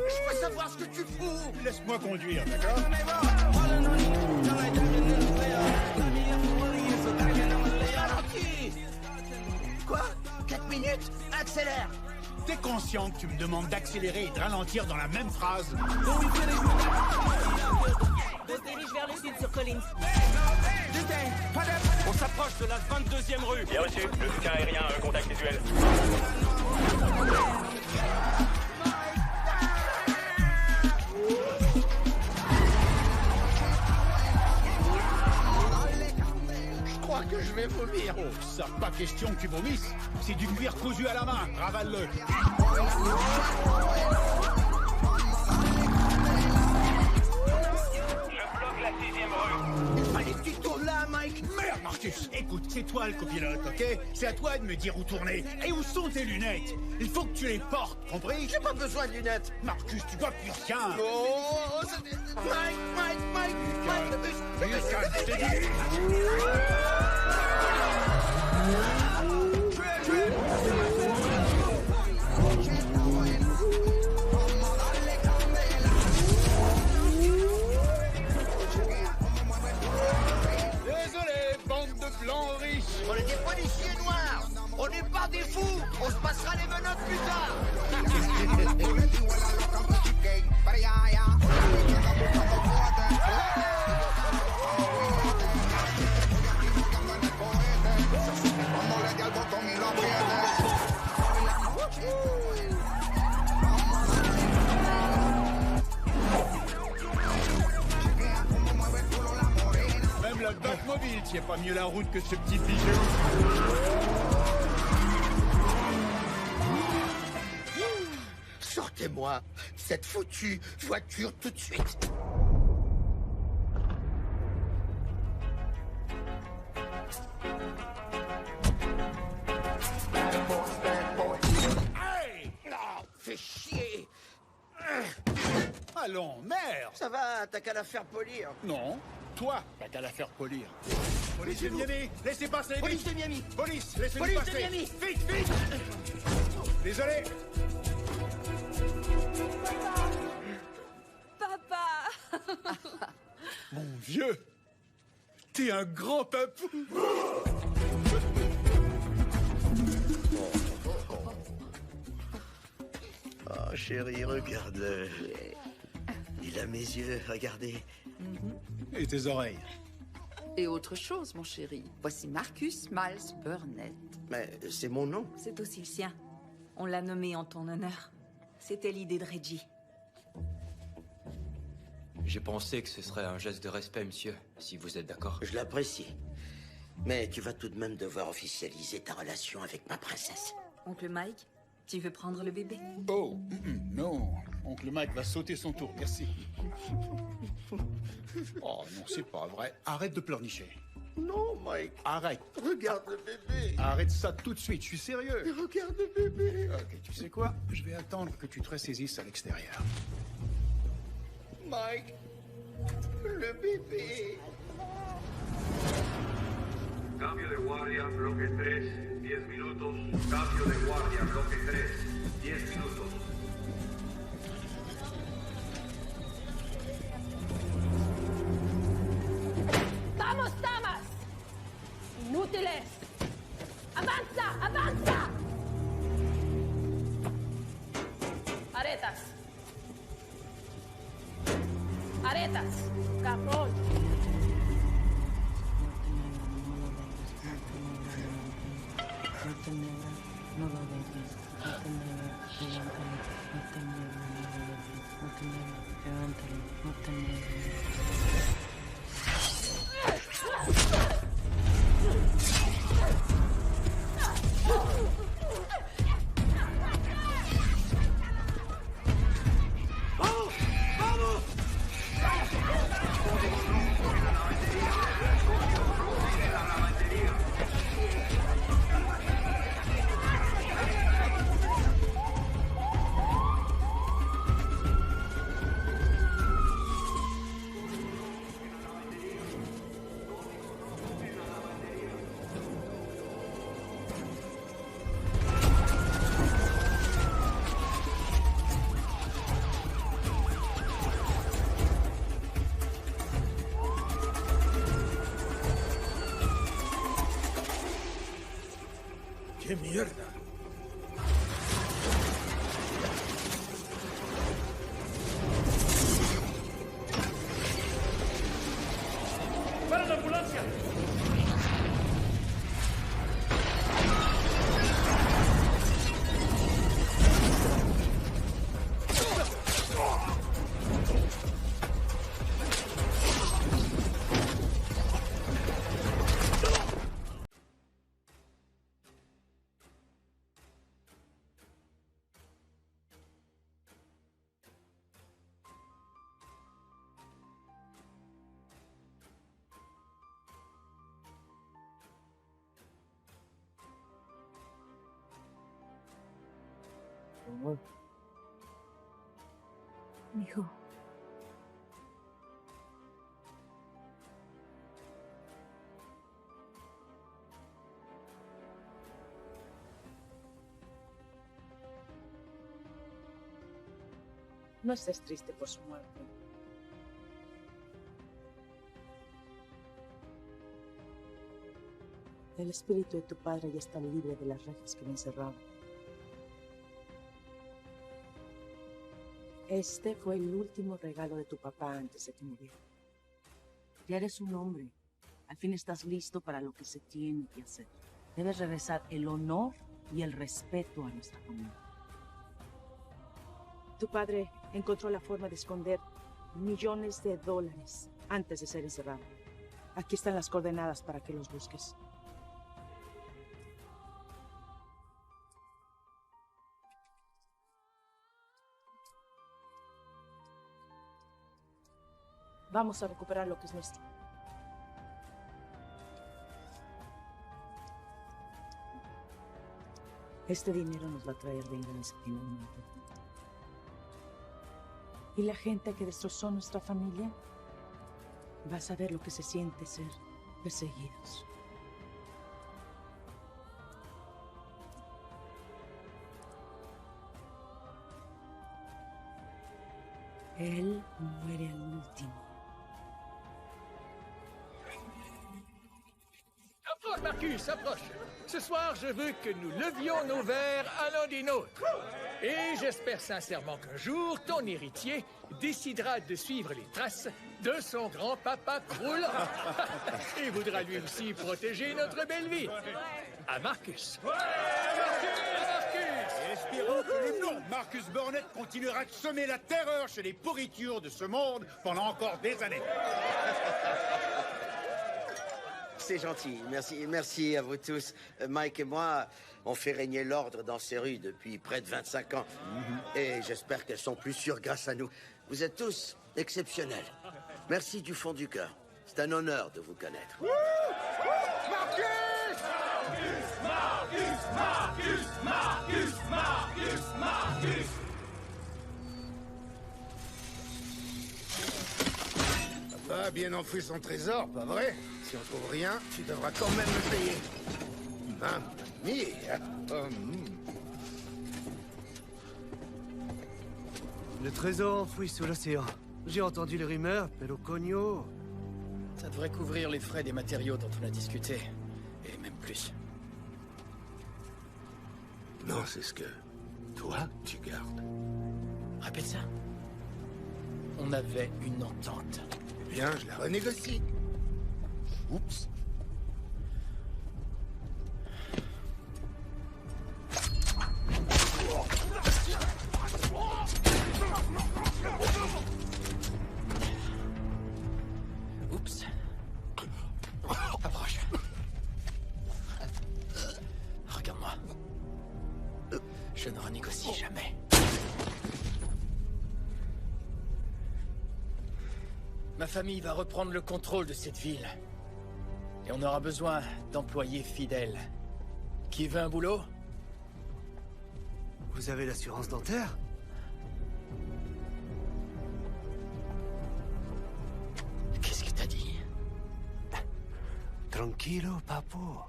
Je veux savoir ce que tu fous. Laisse-moi conduire, d'accord? Ralentis. Quoi? 4 minutes? Accélère. T'es conscient que tu me demandes d'accélérer et de ralentir dans la même phrase? On se dirige vers le sud sur Collins. On s'approche de la 22e rue. Bien reçu, le soutien aérien, contact visuel. Je crois que je vais vomir. Oh, ça, pas question que tu vomisses. C'est du cuir cousu à la main. Ravale-le. Je bloque la 6e rue. Allez, tu tournes là, Mike. Merde, Marcus. Écoute, c'est toi le copilote, ok? C'est à toi de me dire où tourner. Et où sont tes lunettes? Il faut que tu les portes, compris? J'ai pas besoin de lunettes. Marcus, tu vois plus rien. Oh, Mike, le bus, Lucas, je t'ai dit. Désolé, bande de blancs riches. On est des policiers noirs. On n'est pas des fous. On se passera les menottes plus tard. Même la Batmobile tient pas mieux la route que ce petit bijou. Sortez-moi cette foutue voiture tout de suite. Hey! Oh, fais chier. Allons, merde! Ça va, t'as qu'à la faire polir. Non, toi, t'as qu'à la faire polir. Police de Miami, laissez passer, vite. Police de Miami. Police, laissez-nous Police de passer. Miami. Vite, vite. Désolé. Papa. Mon vieux, t'es un grand papou. Oh, chérie, regarde-le. Il a mes yeux, regardez. Et tes oreilles. Et autre chose, mon chéri. Voici Marcus Miles Burnett. Mais c'est mon nom. C'est aussi le sien. On l'a nommé en ton honneur. C'était l'idée de Reggie. J'ai pensé que ce serait un geste de respect, monsieur, si vous êtes d'accord. Je l'apprécie. Mais tu vas tout de même devoir officialiser ta relation avec ma princesse. Oncle Mike, tu veux prendre le bébé? Oh, non. Oncle Mike va sauter son tour, merci. Oh non, c'est pas vrai. Arrête de pleurnicher. Non, Mike. Arrête. Regarde le bébé. Arrête ça tout de suite, je suis sérieux. Regarde le bébé. Ok, tu sais quoi? Je vais attendre que tu te ressaisisses à l'extérieur. Mike. Le bébé. Cambio de guardia, bloque 3, 10 minutos. Cambio de guardia, bloque 3, 10 minutos. ¡Vamos, damas! ¡Inútiles! ¡Avanza! ¡Avanza! Aretas. Aretas. Cabrón. favor. Hijo. No estés triste por su muerte. El espíritu de tu padre ya está libre de las rejas que lo encerraban. Este fue el último regalo de tu papá antes de que muriera. Ya eres un hombre. Al fin estás listo para lo que se tiene que hacer. Debes regresar el honor y el respeto a nuestra familia. Tu padre encontró la forma de esconder millones de dólares antes de ser encerrado. Aquí están las coordenadas para que los busques. Vamos a recuperar lo que es nuestro. Este dinero nos va a traer venganza finalmente. Y la gente que destrozó nuestra familia va a saber lo que se siente ser perseguidos. Él muere al último. Approche, Marcus, approche. Ce soir, je veux que nous levions nos verres à l'un des nôtres. Et j'espère sincèrement qu'un jour, ton héritier décidera de suivre les traces de son grand-papa Krull et voudra lui aussi protéger notre belle ville. À Marcus. Espérons que le nom Marcus Burnett continuera de semer la terreur chez les pourritures de ce monde pendant encore des années. C'est gentil, merci à vous tous. Mike et moi, on fait régner l'ordre dans ces rues depuis près de 25 ans. Et j'espère qu'elles sont plus sûres grâce à nous. Vous êtes tous exceptionnels. Merci du fond du cœur. C'est un honneur de vous connaître. Marcus! Marcus! Marcus! Marcus! Marcus! Marcus! Papa a bien enfoui son trésor, pas vrai? Si on trouve rien, tu devras quand même me payer. Mamma mia! Le trésor enfoui sous l'océan. J'ai entendu les rumeurs, mais le cogno... Ça devrait couvrir les frais des matériaux dont on a discuté. Et même plus. Non, c'est ce que... toi, tu gardes. Répète ça. On avait une entente. Bien, je la renégocie. Oups. Oups. Approche. Regarde-moi. Je ne renégocie jamais. Ma famille va reprendre le contrôle de cette ville. Et on aura besoin d'employés fidèles. Qui veut un boulot? Vous avez l'assurance dentaire? Qu'est-ce que t'as dit? Tranquilo, papo.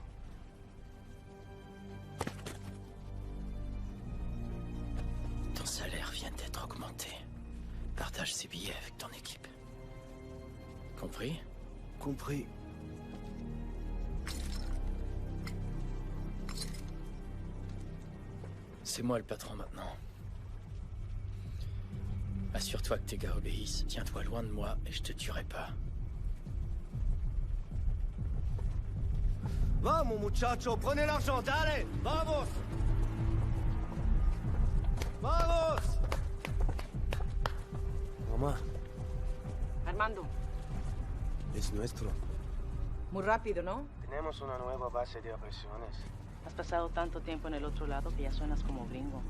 Ton salaire vient d'être augmenté. Partage ces billets avec ton équipe. Compris? Compris. C'est moi le patron maintenant. Assure-toi que tes gars obéissent. Tiens-toi loin de moi et je te tuerai pas. Vamos, muchacho, prenez l'argent, allez, vamos! Vamos! Mamá. Armando, Es nuestro. muy rápido, ¿no? Tenemos una nueva base de operaciones. Has pasado tanto tiempo en el otro lado que ya suenas como gringo.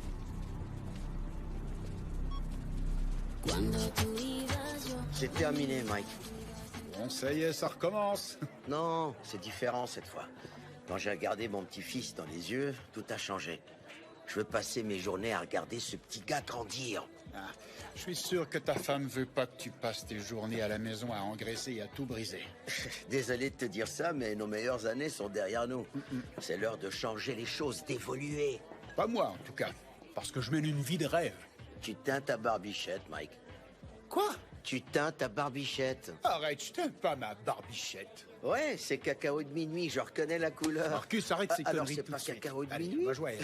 C'est terminé, Mike. Bon, ça y est, ça recommence. Non, c'est différent cette fois. Quand j'ai regardé mon petit-fils dans les yeux, tout a changé. Je veux passer mes journées à regarder ce petit gars grandir. Ah, je suis sûr que ta femme veut pas que tu passes tes journées à la maison à engraisser et à tout briser. Désolé de te dire ça, mais nos meilleures années sont derrière nous. C'est l'heure de changer les choses, d'évoluer. Pas moi, en tout cas. Parce que je mène une vie de rêve. Tu teins ta barbichette, Mike. Quoi? Tu teins ta barbichette. Arrête, je t'aime pas ma barbichette. Ouais, c'est cacao de minuit, je reconnais la couleur. Marcus, arrête ces Alors conneries c'est tout pas de suite. cacao de Allez, minuit. on va jouer.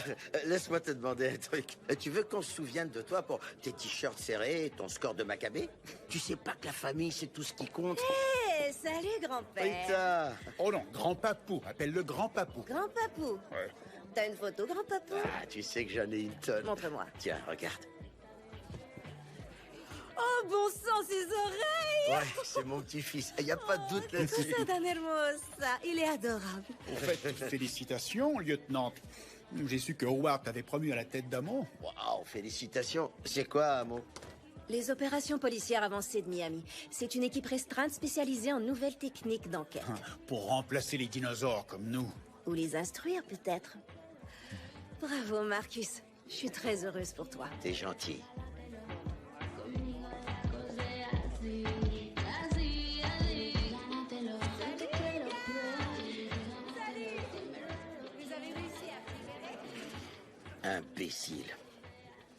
Laisse-moi te demander un truc. Tu veux qu'on se souvienne de toi pour tes t-shirts serrés et ton score de Maccabée? Tu sais pas que la famille, c'est tout ce qui compte? Hé, salut grand-père. Putain. Oh non, grand-papou. Appelle-le grand-papou. Grand-papou. Ouais. T'as une photo, grand-papou? Ah, tu sais que j'en ai une tonne. Montre-moi. Tiens, regarde. Oh, bon sang, ses oreilles! Ouais, c'est mon petit-fils. Il n'y a pas de doute là-dessus. Cosa tan hermosa. Il est adorable. En fait, félicitations, lieutenant. J'ai su que Howard t'avait promu à la tête d'Amon. Waouh, félicitations. C'est quoi, Amo? Les opérations policières avancées de Miami. C'est une équipe restreinte spécialisée en nouvelles techniques d'enquête. Pour remplacer les dinosaures comme nous. Ou les instruire, peut-être. Bravo, Marcus. Je suis très heureuse pour toi. T'es gentil. Imbécile.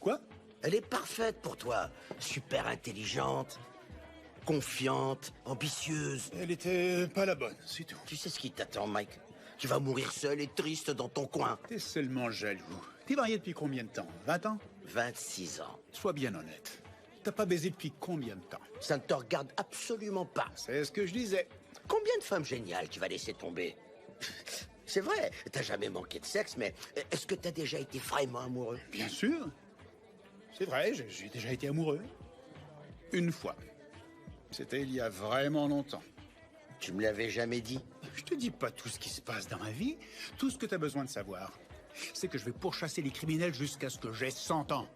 Quoi? Elle est parfaite pour toi. Super intelligente, confiante, ambitieuse. Elle était pas la bonne, c'est tout. Tu sais ce qui t'attend, Mike? Tu vas mourir seul et triste dans ton coin. T'es seulement jaloux. T'es marié depuis combien de temps? 20 ans? 26 ans. Sois bien honnête. T'as pas baisé depuis combien de temps? Ça ne te regarde absolument pas. C'est ce que je disais. Combien de femmes géniales tu vas laisser tomber? C'est vrai, t'as jamais manqué de sexe, mais est-ce que t'as déjà été vraiment amoureux? Bien sûr. C'est vrai, j'ai déjà été amoureux. Une fois. C'était il y a vraiment longtemps. Tu me l'avais jamais dit? Je te dis pas tout ce qui se passe dans ma vie. Tout ce que t'as besoin de savoir, c'est que je vais pourchasser les criminels jusqu'à ce que j'ai 100 ans.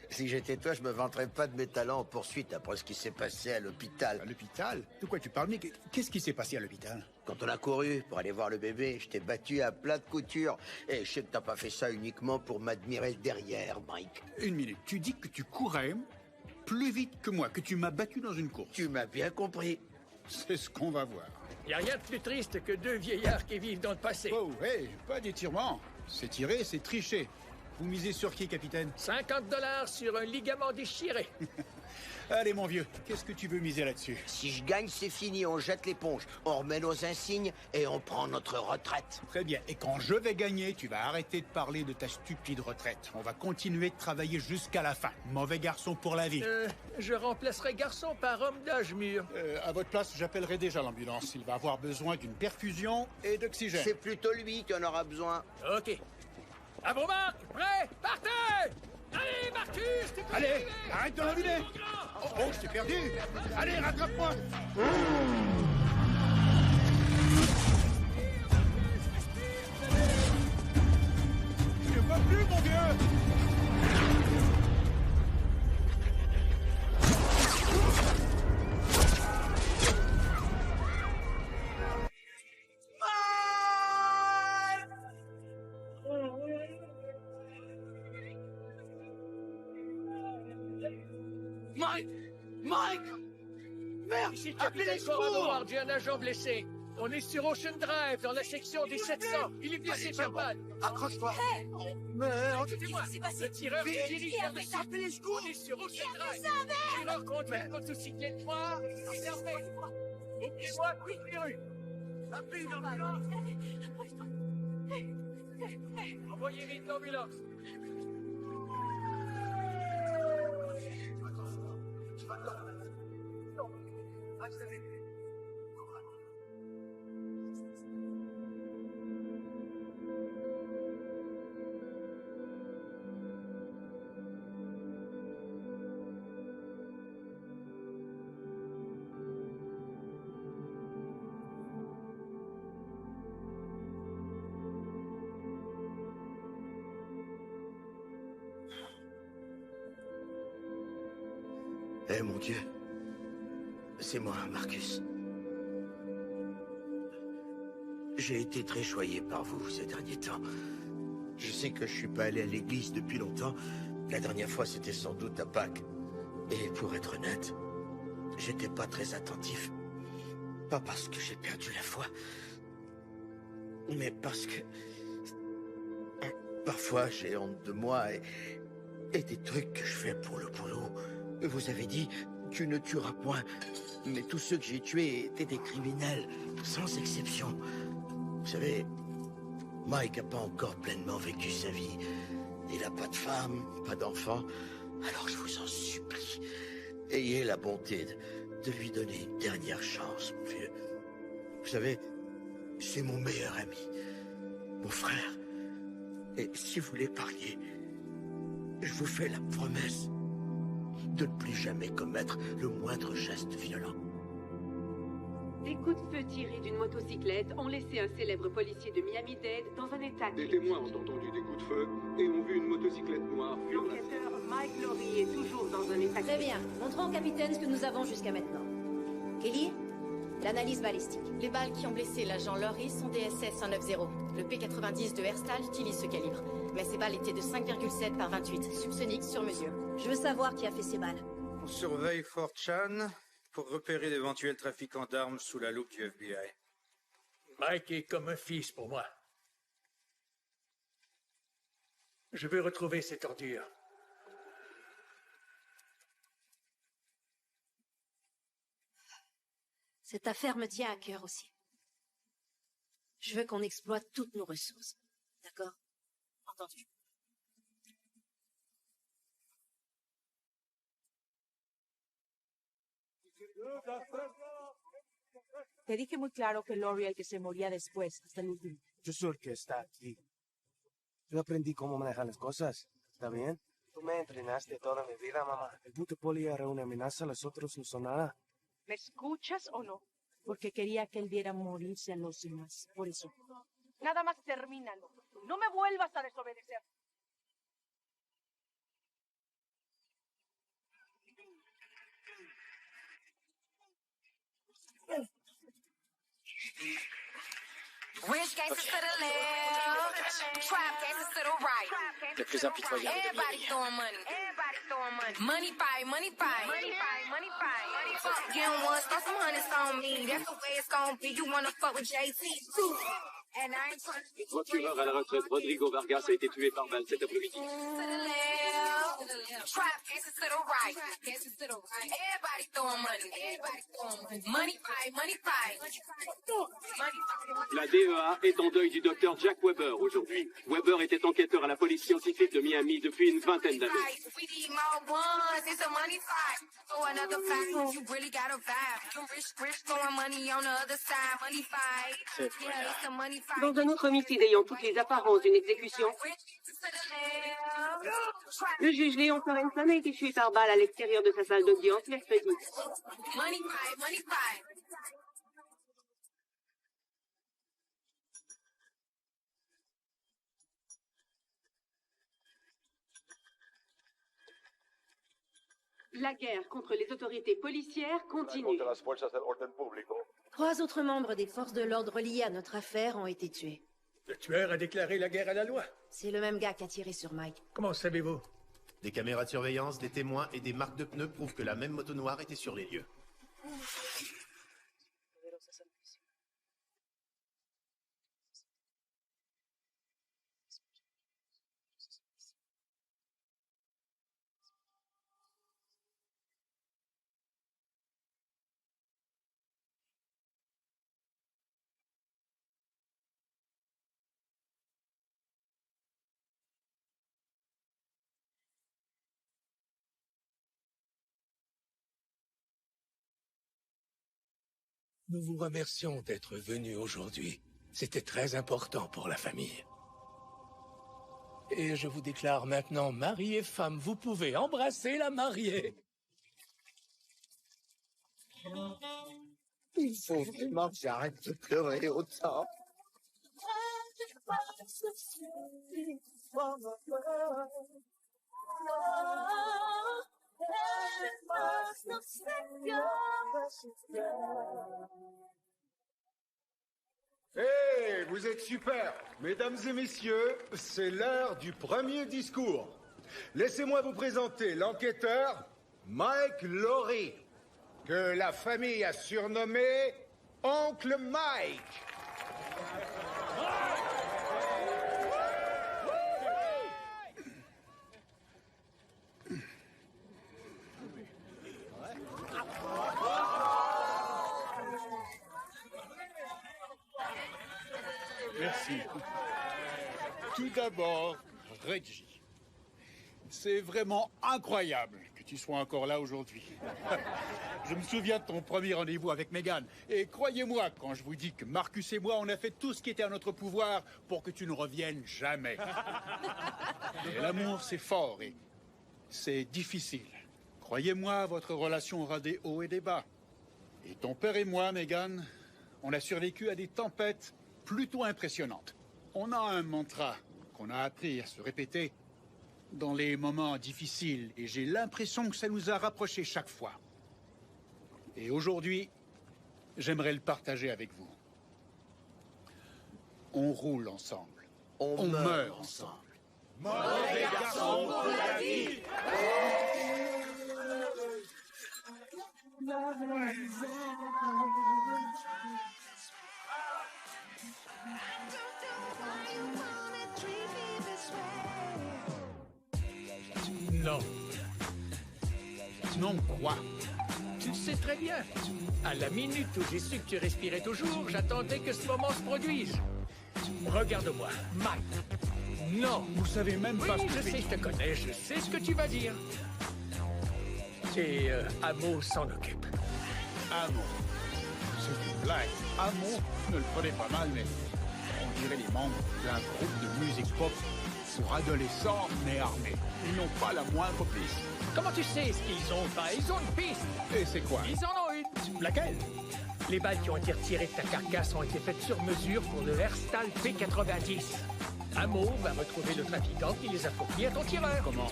Si j'étais toi, je me vanterais pas de mes talents en poursuite après ce qui s'est passé à l'hôpital. À l'hôpital? De quoi tu parles? Mais qu'est-ce qui s'est passé à l'hôpital? Quand on a couru pour aller voir le bébé, je t'ai battu à plat de couture. Et je sais que t'as pas fait ça uniquement pour m'admirer derrière, Mike. Une minute, tu dis que tu courais plus vite que moi, que tu m'as battu dans une course. Tu m'as bien compris. C'est ce qu'on va voir. Y a rien de plus triste que deux vieillards qui vivent dans le passé. Oh, hey, pas d'étirement. C'est tiré, c'est triché. Vous misez sur qui, capitaine? 50 $ sur un ligament déchiré. Allez, mon vieux, qu'est-ce que tu veux miser là-dessus? Si je gagne, c'est fini, on jette l'éponge, on remet nos insignes et on prend notre retraite. Très bien, et quand je vais gagner, tu vas arrêter de parler de ta stupide retraite. On va continuer de travailler jusqu'à la fin. Mauvais garçon pour la vie. Je remplacerai garçon par homme d'âge mûr. À votre place, j'appellerai déjà l'ambulance. Il va avoir besoin d'une perfusion et d'oxygène. C'est plutôt lui qui en aura besoin. Ok. À vos marques, prêts, partez! Allez, Marcus, tu peux Allez, arriver. arrête de l'enviler. Oh, je t'ai perdu. Allez, rattrape-moi. Je ne vois plus, mon vieux. Mike! Mike! Merde! Ici, Appelez les capitaine Corin secours! Howard, j'ai un agent blessé. On est sur Ocean Drive, dans la section des 700. Il est blessé par balle. Accroche-toi! Merde! Écoutez-moi, le tireur Vite! se dirige vers le Vite, appelez les sud. secours! On est sur Ocean Drive. Tireur conduit une motocyclette noire. Fermez. Ouvrez-moi toutes les rues. Appelez une ambulance. Envoyez vite l'ambulance. Eh mon Dieu, c'est moi, Marcus. J'ai été très choyé par vous ces derniers temps. Je sais que je suis pas allé à l'église depuis longtemps. La dernière fois, c'était sans doute à Pâques. Et pour être honnête, j'étais pas très attentif. Pas parce que j'ai perdu la foi, mais parce que... Parfois, j'ai honte de moi et des trucs que je fais pour le boulot. Vous avez dit, tu ne tueras point. Mais tous ceux que j'ai tués étaient des criminels, sans exception. Vous savez, Mike n'a pas encore pleinement vécu sa vie. Il n'a pas de femme, pas d'enfant. Alors je vous en supplie, ayez la bonté de lui donner une dernière chance, mon vieux. Vous savez, c'est mon meilleur ami, mon frère. Et si vous l'épargnez, je vous fais la promesse de ne plus jamais commettre le moindre geste violent. Des coups de feu tirés d'une motocyclette ont laissé un célèbre policier de Miami-Dade dans un état Des critique. témoins ont entendu des coups de feu et ont vu une motocyclette noire fuir. L'enquêteur Mike Laurie est toujours dans un état Très bien. Montrons au capitaine ce que nous avons jusqu'à maintenant. Kelly, l'analyse balistique. Les balles qui ont blessé l'agent Laurie sont des SS-190. Le P-90 de Herstal utilise ce calibre. Mais ces balles étaient de 5,7 par 28, subsoniques sur mesure. Je veux savoir qui a fait ces balles. On surveille Fort Chan pour repérer d'éventuels trafiquants d'armes sous la loupe du FBI. Mike est comme un fils pour moi. Je veux retrouver cette ordure. Cette affaire me tient à cœur aussi. Je veux qu'on exploite toutes nos ressources. D'accord? Entendu. Te dije muy claro que Laurie el que se moría después, hasta el último. Yo soy el que está aquí. Yo aprendí cómo manejar las cosas. ¿Está bien? Tú me entrenaste toda mi vida, mamá. El puto poli era una amenaza, los otros no son nada. ¿Me escuchas o no? Porque quería que él viera morirse a los demás. Por eso. Nada más termínalo. No me vuelvas a desobedecer. Rich gangsters to the left, trap gangsters to the right. Le plus impitoyable de Everybody Miami. throwing money. Money fight, money fight. Fuck, you don't want to start some hundreds on me. That's the way it's gonna be. You wanna fuck with JT. And I ain't trying to Procureur à la retraite, Rodrigo Vargas a été tué par balle cet après-midi. to the left, trap gangsters to the right. Everybody throwing money. Money fight, money fight. La DEA est en deuil du docteur Jack Weber aujourd'hui. Weber était enquêteur à la police scientifique de Miami depuis une vingtaine d'années. We need more ones. It's a money fight. Oh, another fact. You really got a vibe. You rich throwing money on the other side. Money fight. Yeah, it's a money fight. Dans un autre homicide ayant toutes les apparences d'une exécution, le juge Léon Sorensen a été tué par balle à l'extérieur de sa salle d'audience mercredi. Money fight, money fight. La guerre contre les autorités policières continue. 3 autres membres des forces de l'ordre liés à notre affaire ont été tués. Le tueur a déclaré la guerre à la loi. C'est le même gars qui a tiré sur Mike. Comment savez-vous? Des caméras de surveillance, des témoins et des marques de pneus prouvent que la même moto noire était sur les lieux. Nous vous remercions d'être venus aujourd'hui. C'était très important pour la famille. Et je vous déclare maintenant mari et femme. Vous pouvez embrasser la mariée. Il faut vraiment que j'arrête de pleurer autant. Hé, vous êtes super. Mesdames et messieurs, c'est l'heure du premier discours. Laissez-moi vous présenter l'enquêteur Mike Lowry, que la famille a surnommé Oncle Mike. Merci. Tout d'abord, Reggie. C'est vraiment incroyable que tu sois encore là aujourd'hui. Je me souviens de ton premier rendez-vous avec Megan. Et croyez-moi quand je vous dis que Marcus et moi, on a fait tout ce qui était à notre pouvoir pour que tu ne reviennes jamais. Et l'amour, c'est fort et c'est difficile. Croyez-moi, votre relation aura des hauts et des bas. Et ton père et moi, Megan, on a survécu à des tempêtes plutôt impressionnante. On a un mantra qu'on a appris à se répéter dans les moments difficiles et j'ai l'impression que ça nous a rapprochés chaque fois. Et aujourd'hui, j'aimerais le partager avec vous. On roule ensemble. On meurt ensemble. Mauvais garçon pour la vie. Non. Non quoi? Tu le sais très bien. À la minute où j'ai su que tu respirais toujours, j'attendais que ce moment se produise. Regarde-moi, Mike. Non. Vous savez même pas ce que je sais, je te connais, je sais ce que tu vas dire. Et Amo s'en occupe. Amo. C'est une blague. Amo ne le prenait pas mal, mais on dirait les membres d'un groupe de musique pop pour adolescents mais armés. Ils n'ont pas la moindre piste. Comment tu sais ce qu'ils ont pas? Ils ont une piste. Et c'est quoi? Ils en ont une. Laquelle? Les balles qui ont été retirées de ta carcasse ont été faites sur mesure pour le Herstal P90. Amo va retrouver le trafiquant qui les a fournis à ton tireur. Comment?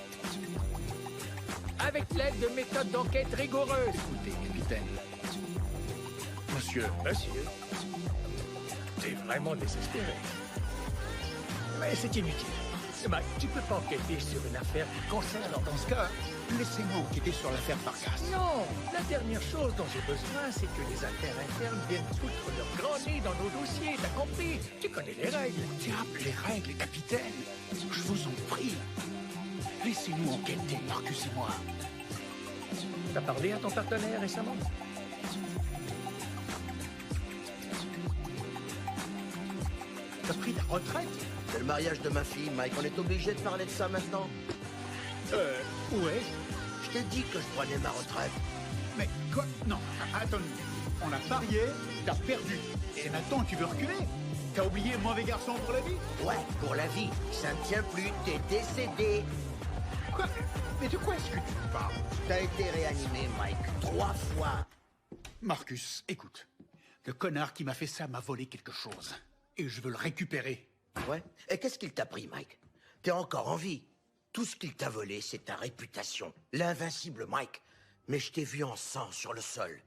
Avec l'aide de méthodes d'enquête rigoureuses. Écoutez, capitaine. Monsieur. T'es vraiment désespéré. Mais c'est inutile. Mike, tu peux pas enquêter sur une affaire qui concerne... Alors, dans ce cas, laissez-moi enquêter sur l'affaire Farkas. Non! La dernière chose dont j'ai besoin, c'est que les affaires internes viennent foutre leur grand nez dans nos dossiers, t'as compris? Tu connais les règles. Diable, les règles, capitaine. Je vous en prie. Laissez-nous enquêter, Marcus et moi. T'as parlé à ton partenaire récemment? T'as pris ta retraite? C'est le mariage de ma fille, Mike. On est obligé de parler de ça maintenant? Ouais. Je t'ai dit que je prenais ma retraite. Mais quoi? Non, attends. On a parié, t'as perdu. Et maintenant, tu veux reculer? T'as oublié mauvais garçon pour la vie? Ouais, pour la vie. Ça ne tient plus, t'es décédé. Quoi? Mais de quoi est-ce que tu parles? T'as été réanimé, Mike. 3 fois. Marcus, écoute. Le connard qui m'a fait ça m'a volé quelque chose. Et je veux le récupérer. Ouais? Et qu'est-ce qu'il t'a pris, Mike? T'es encore en vie. Tout ce qu'il t'a volé, c'est ta réputation. L'invincible Mike. Mais je t'ai vu en sang sur le sol.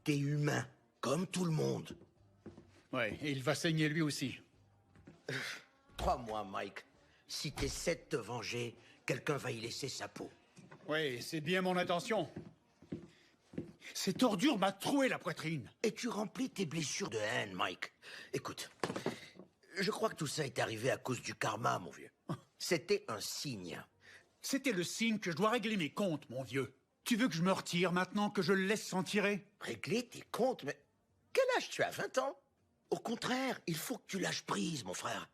T'es humain, comme tout le monde. Ouais, et il va saigner lui aussi. Crois-moi, Mike. Si t'essaies de te venger, quelqu'un va y laisser sa peau. Ouais, c'est bien mon intention. Cette ordure m'a troué la poitrine. Et tu remplis tes blessures de haine, Mike. Écoute, je crois que tout ça est arrivé à cause du karma, mon vieux. C'était un signe. C'était le signe que je dois régler mes comptes, mon vieux. Tu veux que je me retire maintenant, que je le laisse s'en tirer? Régler tes comptes? Mais quel âge tu as? 20 ans? Au contraire, il faut que tu lâches prise, mon frère.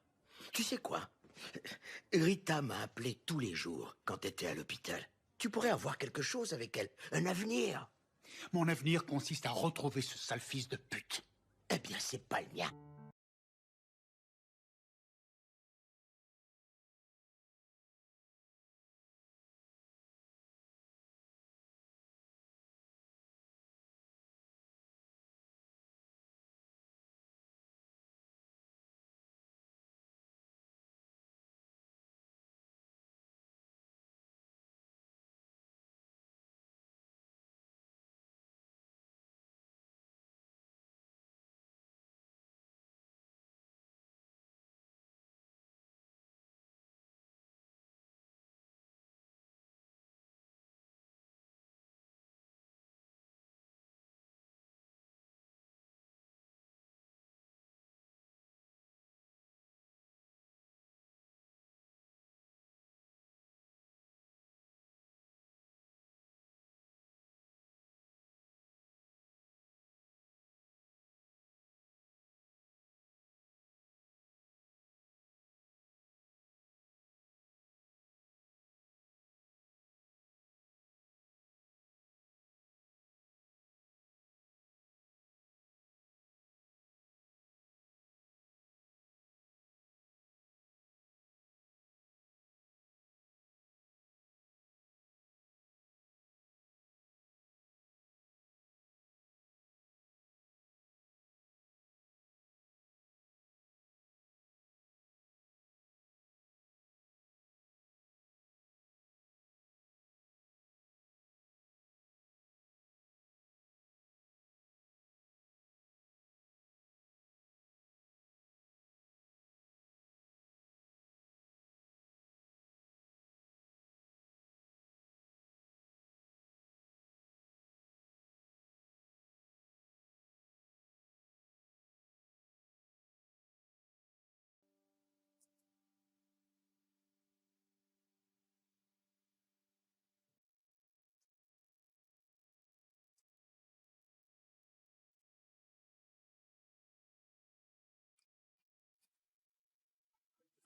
Tu sais quoi? Rita m'a appelé tous les jours quand t'étais à l'hôpital. Tu pourrais avoir quelque chose avec elle, un avenir. Mon avenir consiste à retrouver ce sale fils de pute. Eh bien, c'est pas le mien.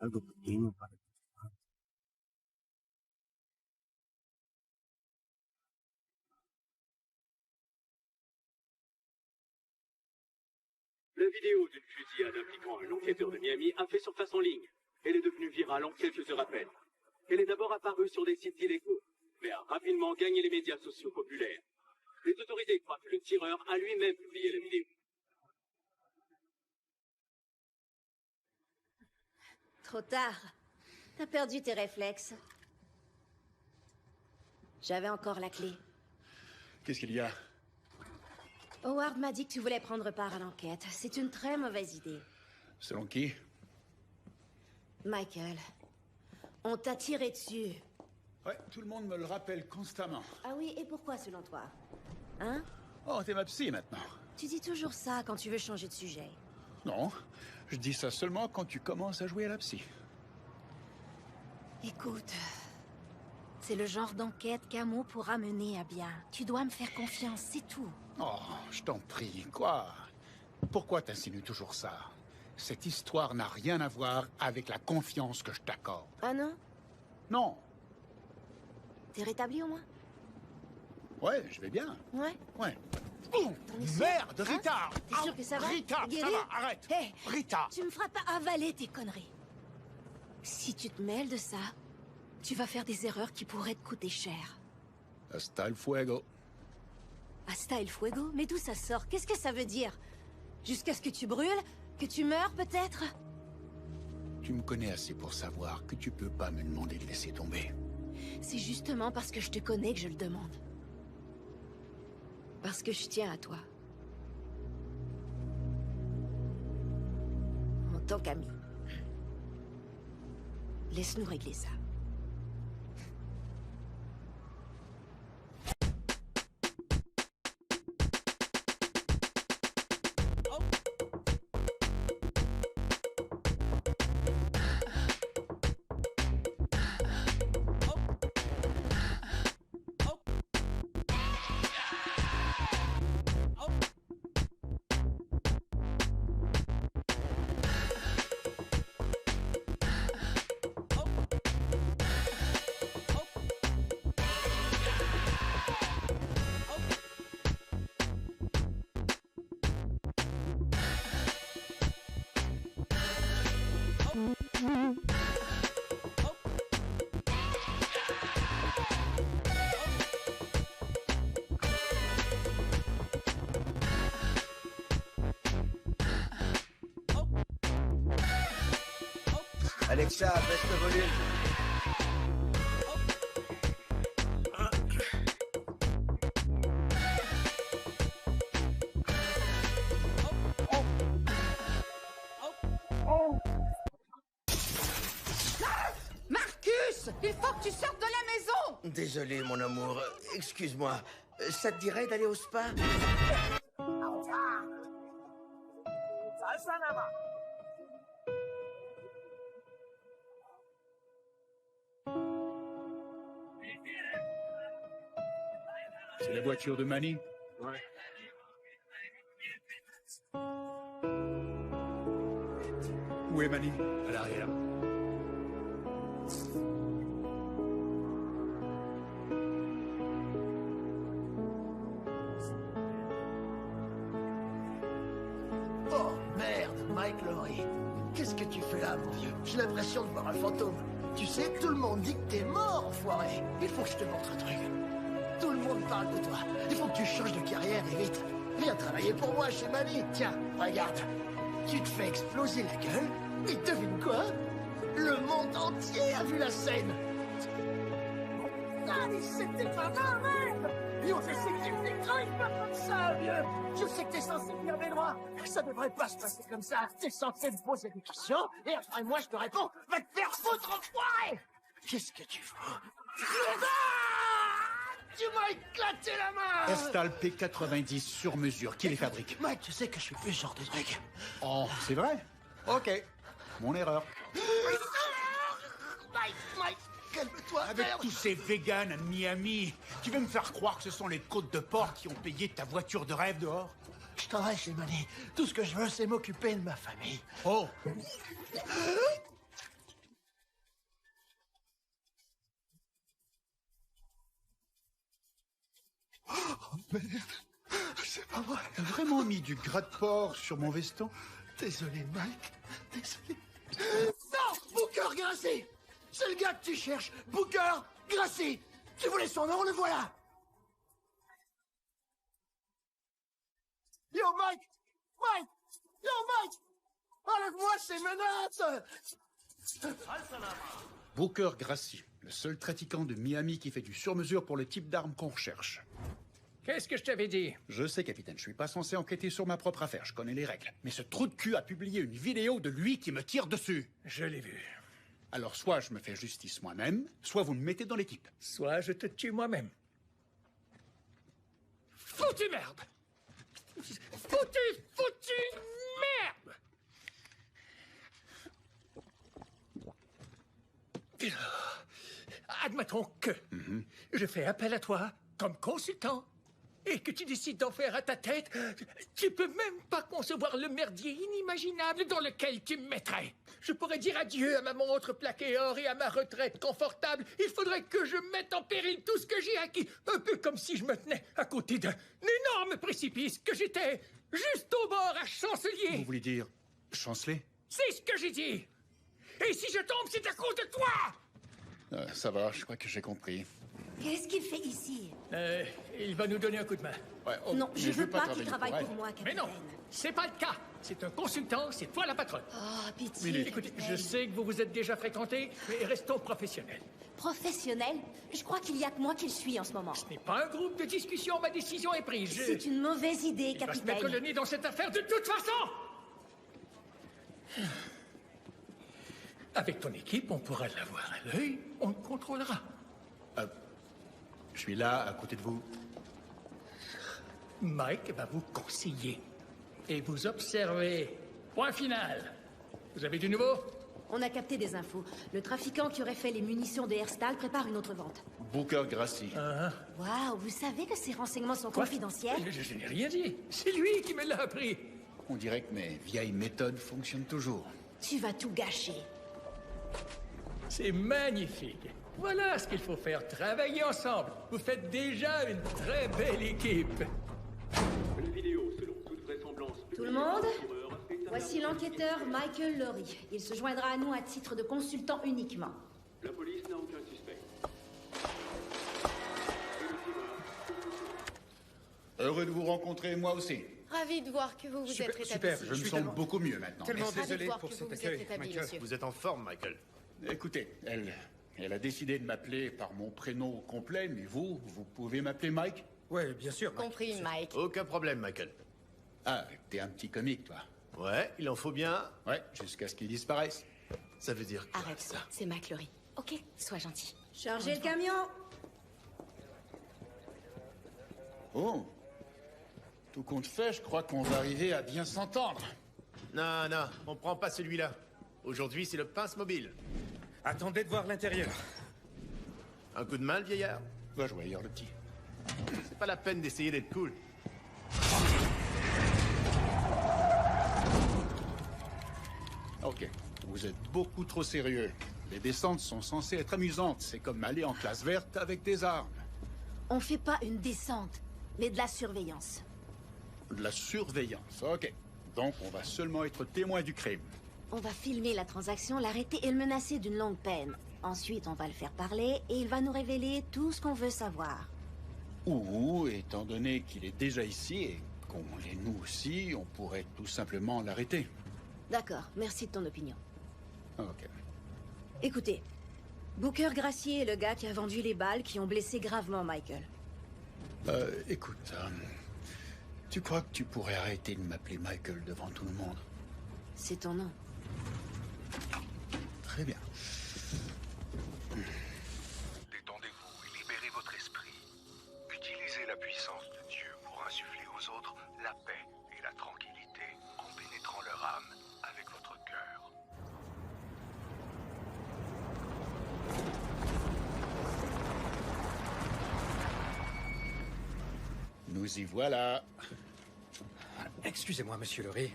Algo pequeño para ti. La vidéo d'une fusillade impliquant un enquêteur de Miami a fait surface en ligne. Elle est devenue virale en quelques heures à peine. Elle est d'abord apparue sur des sites illégaux, mais a rapidement gagné les médias sociaux populaires. Les autorités croient que le tireur a lui-même publié la vidéo. Trop tard. T'as perdu tes réflexes. J'avais encore la clé. Qu'est-ce qu'il y a? Howard m'a dit que tu voulais prendre part à l'enquête. C'est une très mauvaise idée. Selon qui? Michael, on t'a tiré dessus. Ouais, tout le monde me le rappelle constamment. Ah oui, et pourquoi selon toi? Hein? Oh, t'es ma psy maintenant. Tu dis toujours ça quand tu veux changer de sujet. Non, je dis ça seulement quand tu commences à jouer à la psy. Écoute, c'est le genre d'enquête qu'Amo pourra mener à bien. Tu dois me faire confiance, c'est tout. Oh, je t'en prie, quoi? Pourquoi t'insinues toujours ça? Cette histoire n'a rien à voir avec la confiance que je t'accorde. Ah non? Non. T'es rétabli au moins? Ouais, je vais bien. Ouais? Ouais. T'en es sûr? Merde, Rita! T'es sûr que ça va? Rita, Guéri? ça va, arrête! Hey, Rita! Tu me feras pas avaler tes conneries. Si tu te mêles de ça, tu vas faire des erreurs qui pourraient te coûter cher. Hasta el fuego. Hasta el fuego? Mais d'où ça sort? Qu'est-ce que ça veut dire? Jusqu'à ce que tu brûles? Que tu meurs, peut-être? Tu me connais assez pour savoir que tu peux pas me demander de laisser tomber. C'est justement parce que je te connais que je le demande. Parce que je tiens à toi. En tant qu'ami. Laisse-nous régler ça. Alexa, baisse le volume. Marcus! Il faut que tu sortes de la maison! Désolé, mon amour. Excuse-moi. Ça te dirait d'aller au spa? C'est la voiture de Manny? Ouais. Où est Manny? À l'arrière. Oh, merde, Mike Laurie. Qu'est-ce que tu fais là, mon vieux? J'ai l'impression de voir un fantôme. Tu sais, tout le monde dit que t'es mort, enfoiré. Il faut que je te montre un truc. Tout le monde parle de toi. Il faut que tu changes de carrière et vite. Viens travailler pour moi chez Manny. Tiens, regarde. Tu te fais exploser la gueule. Et devine quoi? Le monde entier a vu la scène. Ah, mais c'était pas ma rêve! Yo, je sais que tu me décroches pas comme ça, vieux! Je sais que t'es censé faire mes droits. Ça devrait pas se passer comme ça. T'es censé me poser des questions, et après moi je te réponds. Va te faire foutre, enfoiré! Qu'est-ce que tu veux? Tu m'as éclaté la main! Herstal P90 sur mesure. Qui les fabrique? Mike, tu sais que je fais plus ce genre de truc. Oh, c'est vrai? Ok. Mon erreur. Mike, calme-toi, Avec merde. tous ces végans à Miami, tu veux me faire croire que ce sont les côtes de porc qui ont payé ta voiture de rêve dehors? Je travaille chez Manny. Tout ce que je veux, c'est m'occuper de ma famille. Oh! Oh merde, c'est pas vrai. T'as vraiment mis du gras de porc sur mon veston? Désolé, Mike. Désolé. Non! Booker Gracie! C'est le gars que tu cherches! Booker Gracie! Tu voulais son nom, le voilà! Yo, Mike! Mike! Yo, Mike! Enlève-moi ces menaces! Booker Gracie, le seul trafiquant de Miami qui fait du sur-mesure pour le type d'arme qu'on recherche. Qu'est-ce que je t'avais dit? Je sais, capitaine, je suis pas censé enquêter sur ma propre affaire, je connais les règles. Mais ce trou de cul a publié une vidéo de lui qui me tire dessus. Je l'ai vu. Alors soit je me fais justice moi-même, soit vous me mettez dans l'équipe. Soit je te tue moi-même. Foutue merde! Foutue merde! Admettons que je fais appel à toi comme consultant et que tu décides d'en faire à ta tête. Tu peux même pas concevoir le merdier inimaginable dans lequel tu me mettrais. Je pourrais dire adieu à ma montre plaquée or et à ma retraite confortable. Il faudrait que je mette en péril tout ce que j'ai acquis. Un peu comme si je me tenais à côté d'un énorme précipice, que j'étais juste au bord à chancelier. Vous voulez dire chanceler? C'est ce que j'ai dit. Et si je tombe, c'est à cause de toi! Ça va, je crois que j'ai compris. Qu'est-ce qu'il fait ici? Il va nous donner un coup de main. Ouais, Non, je veux pas qu'il travaille pour moi, capitaine. Mais non, c'est pas le cas. C'est un consultant, c'est toi la patronne. Oh, pitié. Écoutez, capitaine. je sais que vous vous êtes déjà fréquentés, mais restons professionnels. Professionnel? Je crois qu'il y a que moi qui le suis en ce moment. Ce n'est pas un groupe de discussion, ma décision est prise. C'est une mauvaise idée, Il va se capitaine. mettre le nez dans cette affaire de toute façon! Avec ton équipe, on pourra l'avoir à l'œil, on le contrôlera. Je suis là, à côté de vous. Mike va vous conseiller et vous observer. Point final. Vous avez du nouveau? On a capté des infos. Le trafiquant qui aurait fait les munitions de Herstal prépare une autre vente. Booker Gracie. Waouh, vous savez que ces renseignements sont confidentiels? Je n'ai rien dit. C'est lui qui me l'a appris. On dirait que mes vieilles méthodes fonctionnent toujours. Tu vas tout gâcher. C'est magnifique. Voilà ce qu'il faut faire, travailler ensemble. Vous faites déjà une très belle équipe. Une vidéo, selon toute vraisemblance. Tout le monde? Voici l'enquêteur Michael Lorry. Il se joindra à nous à titre de consultant uniquement. La police n'a aucun suspect. Heureux de vous rencontrer, moi aussi. Ravi de voir que vous vous êtes rétabli. Super, je me sens beaucoup mieux maintenant. Tellement Ravi de désolé voir pour que cet vous vous accueil, êtes rétabli, Michael. monsieur. Vous êtes en forme, Michael. Écoutez, elle a décidé de m'appeler par mon prénom complet, mais vous pouvez m'appeler Mike? Ouais, bien sûr. Mike. Compris, Mike. Aucun problème, Michael. Ah, t'es un petit comique, toi. Ouais, il en faut bien. Ouais, jusqu'à ce qu'il disparaisse. Ça veut dire quoi, Arrête, ça? c'est Mike Lorry. Ok, sois gentil. Chargez le camion! Oh. Tout compte fait, je crois qu'on va arriver à bien s'entendre. Non, non, on prend pas celui-là. Aujourd'hui, c'est le pince mobile. Attendez de voir l'intérieur. Un coup de main, le vieillard? Va jouer ailleurs, le petit. C'est pas la peine d'essayer d'être cool. Ok, vous êtes beaucoup trop sérieux. Les descentes sont censées être amusantes. C'est comme aller en classe verte avec des armes. On fait pas une descente, mais de la surveillance. De la surveillance, ok. Donc on va seulement être témoin du crime. On va filmer la transaction, l'arrêter et le menacer d'une longue peine. Ensuite, on va le faire parler et il va nous révéler tout ce qu'on veut savoir. Ou, étant donné qu'il est déjà ici et qu'on l'est nous aussi, on pourrait tout simplement l'arrêter. D'accord, merci de ton opinion. Ok. Écoutez, Booker Gracie est le gars qui a vendu les balles qui ont blessé gravement Michael. Écoute, tu crois que tu pourrais arrêter de m'appeler Michael devant tout le monde? C'est ton nom. Très bien. Détendez-vous et libérez votre esprit. Utilisez la puissance de Dieu pour insuffler aux autres la paix et la tranquillité en pénétrant leur âme avec votre cœur. Nous y voilà. Excusez-moi, monsieur Lorry.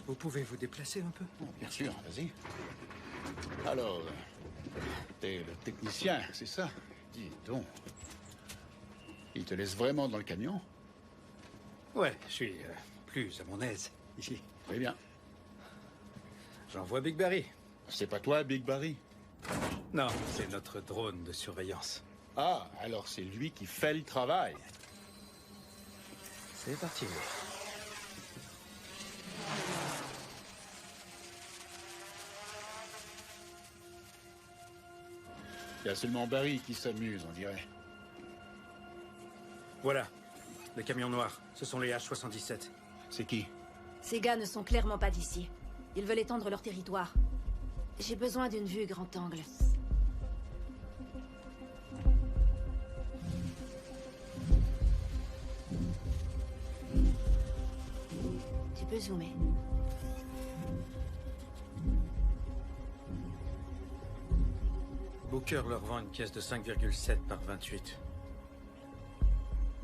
Vous pouvez vous déplacer un peu? Bien sûr, vas-y. Alors, t'es le technicien, c'est ça? Dis donc. Il te laisses vraiment dans le camion? Ouais, je suis plus à mon aise ici. Très bien. J'envoie Big Barry. C'est pas toi, Big Barry? Non, c'est notre drone de surveillance. Ah, alors c'est lui qui fait le travail. C'est parti. Il y a seulement Barry qui s'amuse, on dirait. Voilà. Les camions noirs. Ce sont les H-77. C'est qui? Ces gars ne sont clairement pas d'ici. Ils veulent étendre leur territoire. J'ai besoin d'une vue grand angle. Tu peux zoomer. Booker leur vend une pièce de 5,7 par 28.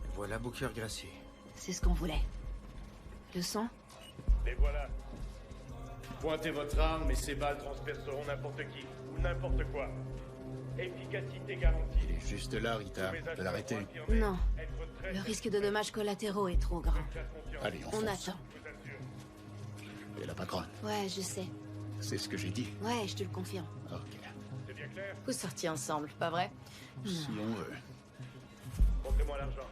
Et voilà Booker Gracie. C'est ce qu'on voulait. Le son? Les voilà. Pointez votre arme et ces balles transperceront n'importe qui ou n'importe quoi. Efficacité garantie. Il est juste là, Rita. De l'arrêter. Non. Le risque de dommages collatéraux est trop grand. Allez, on fonce. attend. Et la patronne. Ouais, je sais. C'est ce que j'ai dit. Ouais, je te le confirme. Ok. C'est bien clair? Vous sortiez ensemble, pas vrai? Si on veut. Montrez-moi l'argent.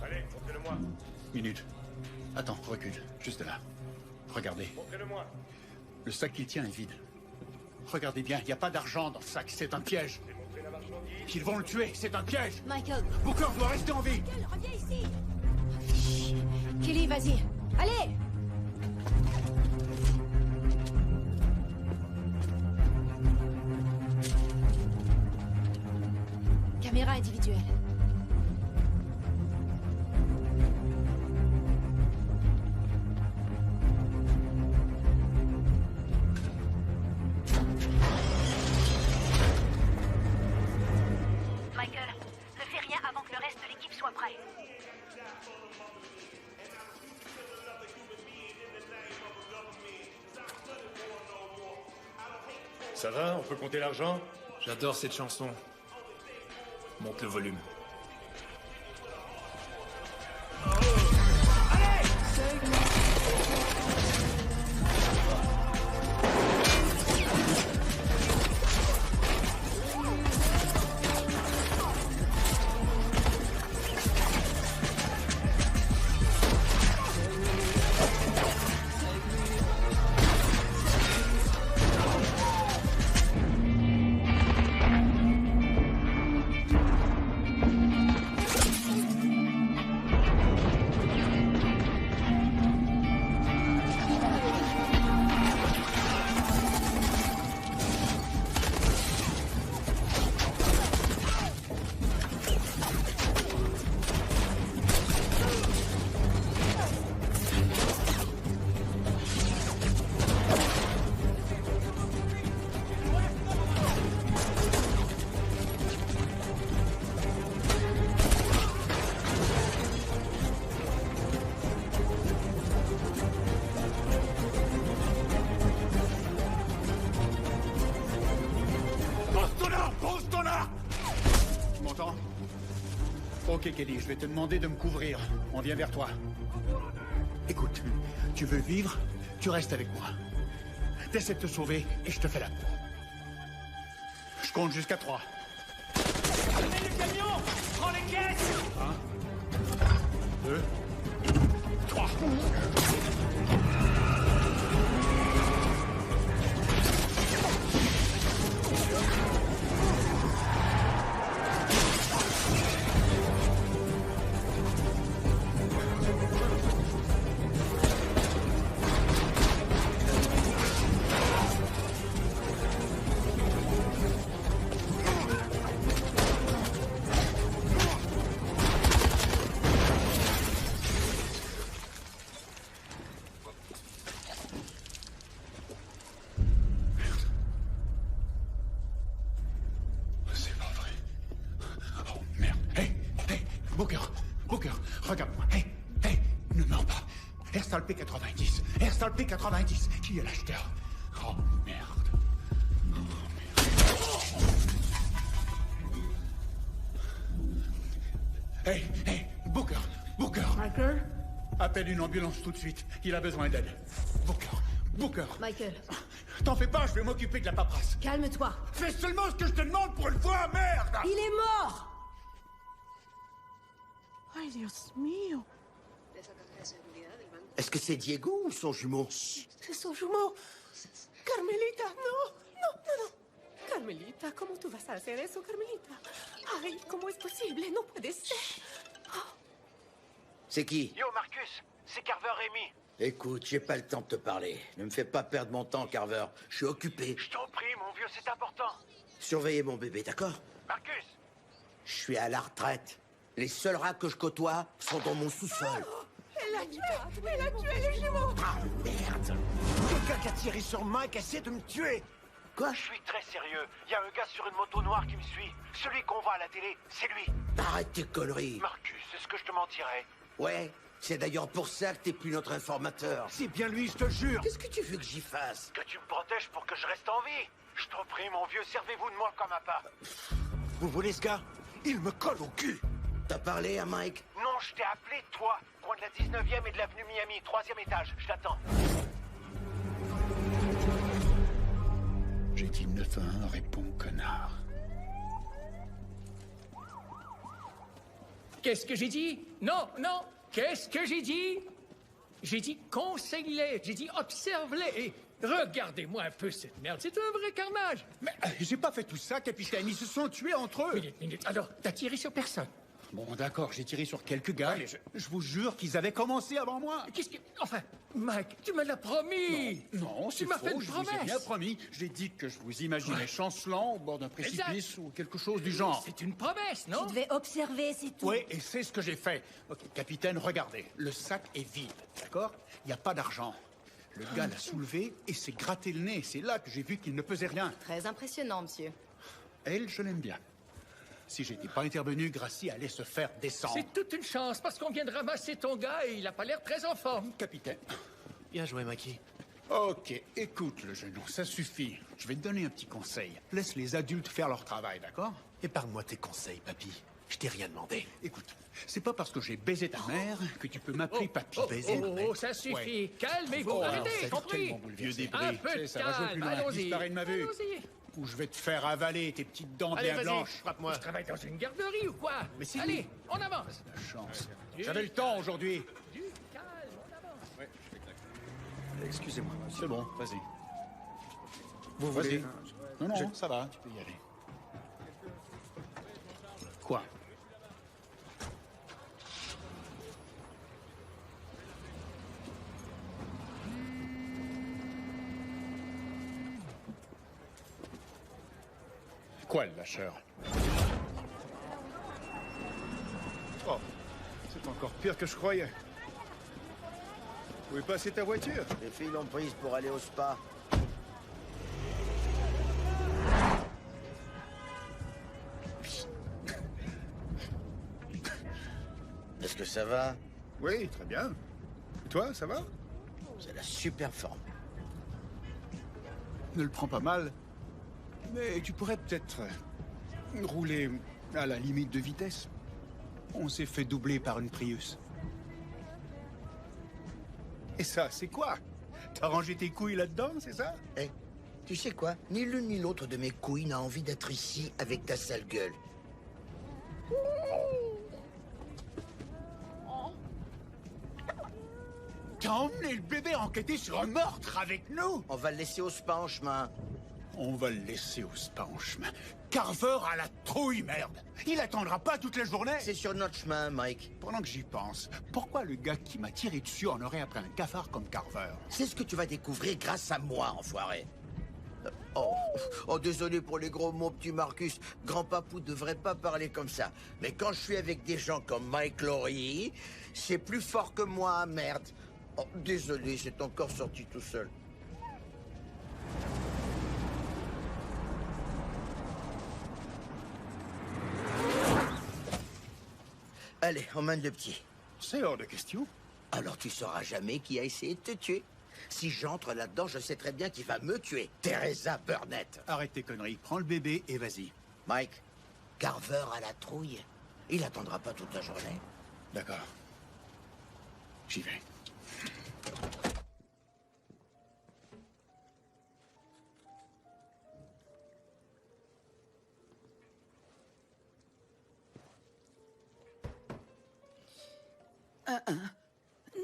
Allez, montrez-le-moi. Minute. Attends, recule. Juste là. Regardez. Montrez-le-moi. Le sac qu'il tient est vide. Regardez bien, il n'y a pas d'argent dans le sac, c'est un piège. Ils vont le tuer, c'est un piège. Michael. Booker doit rester en vie. Michael, reviens ici. Kelly, vas-y. Allez. Caméra individuelle. Michael, ne fais rien avant que le reste de l'équipe soit prêt. Ça va? On peut compter l'argent? J'adore cette chanson. Monte le volume. Ok, Kelly, je vais te demander de me couvrir. On vient vers toi. Écoute, tu veux vivre? Tu restes avec moi. T'essaies de te sauver et je te fais la peau. Je compte jusqu'à 3. Prenez le camion! Prends les caisses! 1, 2, 3. Booker, regarde-moi. Hey, ne meurs pas. Herstal P90. Herstal P90. Qui est l'acheteur? Oh, merde. Hey, Booker! Michael? Appelle une ambulance tout de suite. Il a besoin d'aide. Booker! Michael. T'en fais pas, je vais m'occuper de la paperasse. Calme-toi. Fais seulement ce que je te demande pour une fois, merde! Il est mort! Ay, Dios mío. Est-ce que c'est Diego ou son jumeau? C'est son jumeau. Carmelita, no. Carmelita, ¿cómo tú vas a hacer eso, Carmelita? Ay, ¿cómo es posible? No puede ser. C'est qui? Yo, Marcus, c'est Carver Rémy. Écoute, j'ai pas le temps de te parler. Ne me fais pas perdre mon temps, Carver. Je suis occupé. Je t'en prie, mon vieux, c'est important. Surveillez mon bébé, d'accord? Marcus! Je suis à la retraite. Les seuls rats que je côtoie sont dans mon sous-sol. Elle a tué les jumeaux. Ah, merde! Quelqu'un qui a tiré sur Mike essaie de me tuer. Quoi? Je suis très sérieux. Il y a un gars sur une moto noire qui me suit. Celui qu'on voit à la télé, c'est lui. Arrête tes conneries. Marcus, est-ce que je te mentirais? Ouais, c'est d'ailleurs pour ça que t'es plus notre informateur. C'est bien lui, je te jure. Qu'est-ce que tu veux que j'y fasse? Que tu me protèges pour que je reste en vie. Je t'en prie, mon vieux, servez-vous de moi comme un pas. Vous voulez ce gars? Il me colle au cul. T'as parlé à Mike? Non, je t'ai appelé, toi. Coin de la 19e et de l'avenue Miami, 3e étage. Je t'attends. J'ai dit 911, réponds, connard. Qu'est-ce que j'ai dit? Non. Qu'est-ce que j'ai dit? J'ai dit conseille-les. J'ai dit observe-les. Et regardez-moi un peu cette merde. C'est un vrai carnage. Mais j'ai pas fait tout ça, capitaine. Ils se sont tués entre eux. Minute. Alors, t'as tiré sur personne? Bon, d'accord, j'ai tiré sur quelques gars. Et je vous jure qu'ils avaient commencé avant moi. Qu'est-ce que... Enfin, Mike, tu me l'as promis. Non, c'est tu m'as faux, fait une je vous ai promesse. bien promis. J'ai dit que je vous imaginais chancelant au bord d'un précipice ou quelque chose du genre. C'est une promesse, non? Tu devais observer, c'est tout. Oui, et c'est ce que j'ai fait. Ok, capitaine, regardez. Le sac est vide, d'accord? Il n'y a pas d'argent. Le gars l'a soulevé et s'est gratté le nez. C'est là que j'ai vu qu'il ne pesait rien. Très impressionnant, monsieur. Elle, je l'aime bien. Si j'étais pas intervenu, Gracie allait se faire descendre. C'est toute une chance, parce qu'on vient de ramasser ton gars et il a pas l'air très en forme. Capitaine. Bien joué, Mackie. Ok, écoute le genou, ça suffit. Je vais te donner un petit conseil. Laisse les adultes faire leur travail, d'accord? Épargne-moi tes conseils, papy. Je t'ai rien demandé. Écoute, c'est pas parce que j'ai baisé ta mère que tu peux m'appeler papy. Ça suffit. Ouais. Calmez-vous. Arrêtez, compris? Vieux débris. Un peu de Ça va jouer plus calme. loin. Allons-y. Disparaît de ma vue. Allons-y. Ou je vais te faire avaler tes petites dents Allez, bien vas-y, blanches. frappe-moi. Je travaille dans une garderie ou quoi? Mais si. Allez, on avance. La chance. J'avais le temps aujourd'hui. Du calme, on avance. Ouais, excusez-moi. C'est bon, vas-y. Vous Vas-y. voulez... Non, ça va, tu peux y aller. Quoi? Quoi, le lâcheur? Oh, c'est encore pire que je croyais. Où est passée ta voiture? Les filles l'ont prise pour aller au spa. Est-ce que ça va? Oui, très bien. Et toi, ça va? C'est la super forme. Ne le prends pas mal. Mais tu pourrais peut-être rouler à la limite de vitesse. On s'est fait doubler par une Prius. Et ça, c'est quoi? T'as rangé tes couilles là-dedans, c'est ça? Eh, tu sais quoi? Ni l'une ni l'autre de mes couilles n'a envie d'être ici avec ta sale gueule. T'as emmené le bébé enquêter sur un meurtre avec nous? On va le laisser au spa en chemin. On va le laisser au spa en chemin. Carver a la trouille, merde. Il attendra pas toute la journée. C'est sur notre chemin, Mike. Pendant que j'y pense, pourquoi le gars qui m'a tiré dessus en aurait après un cafard comme Carver? C'est ce que tu vas découvrir grâce à moi, enfoiré. Oh, désolé pour les gros mots, petit Marcus. Grand-papou devrait pas parler comme ça. Mais quand je suis avec des gens comme Mike Lowry, c'est plus fort que moi, merde. Oh, désolé, c'est encore sorti tout seul. Allez, emmène le petit. C'est hors de question. Alors tu sauras jamais qui a essayé de te tuer. Si j'entre là-dedans, je sais très bien qui va me tuer. Teresa Burnett. Arrête tes conneries, prends le bébé et vas-y. Mike, Carver a la trouille. Il attendra pas toute la journée. D'accord. J'y vais.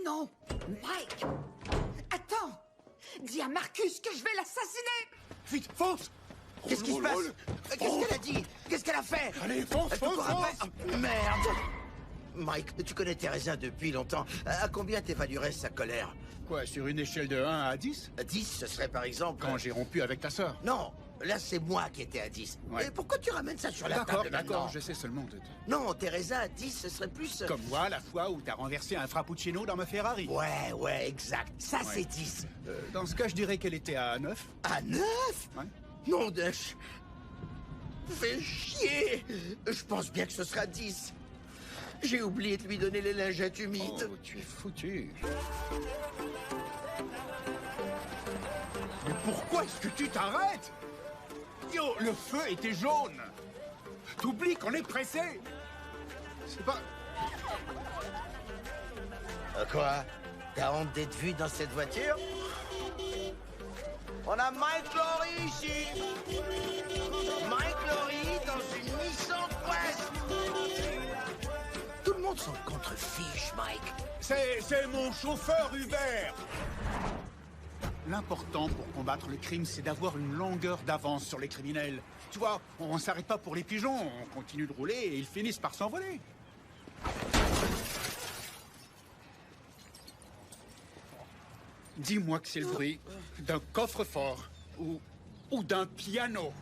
Non, Mike! Attends! Dis à Marcus que je vais l'assassiner! Vite, fonce! Qu'est-ce qui se passe? Qu'est-ce qu'elle a dit? Qu'est-ce qu'elle a fait? Allez, fonce, Elle te court après? fonce! Oh, merde! Mike, tu connais Teresa depuis longtemps. À combien t'évaluerais sa colère? Quoi, sur une échelle de 1 à 10? 10, ce serait par exemple... Quand j'ai rompu avec ta sœur. Non, là c'est moi qui étais à 10. Ouais. Et pourquoi tu ramènes ça sur la table maintenant? D'accord, j'essaie seulement de... Non, Teresa à 10, ce serait plus... Comme moi, la fois où t'as renversé un frappuccino dans ma Ferrari. Ouais, exact. Ça, c'est 10. Dans ce cas, je dirais qu'elle était à 9. À 9? Ouais. Non, Dash. Fais chier. Je pense bien que ce sera 10. J'ai oublié de lui donner les lingettes humides. Oh, tu es foutu. Mais pourquoi est-ce que tu t'arrêtes? Yo, le feu était jaune. T'oublies qu'on est pressé. C'est pas... Quoi? T'as honte d'être vu dans cette voiture? On a Mike Lowry ici. Mike Lowry dans une Nissan Quest. Tout le monde s'en contrefiche, Mike. C'est mon chauffeur Uber. L'important pour combattre le crime, c'est d'avoir une longueur d'avance sur les criminels. Tu vois, on s'arrête pas pour les pigeons, on continue de rouler et ils finissent par s'envoler. Dis-moi que c'est le bruit d'un coffre-fort ou d'un piano.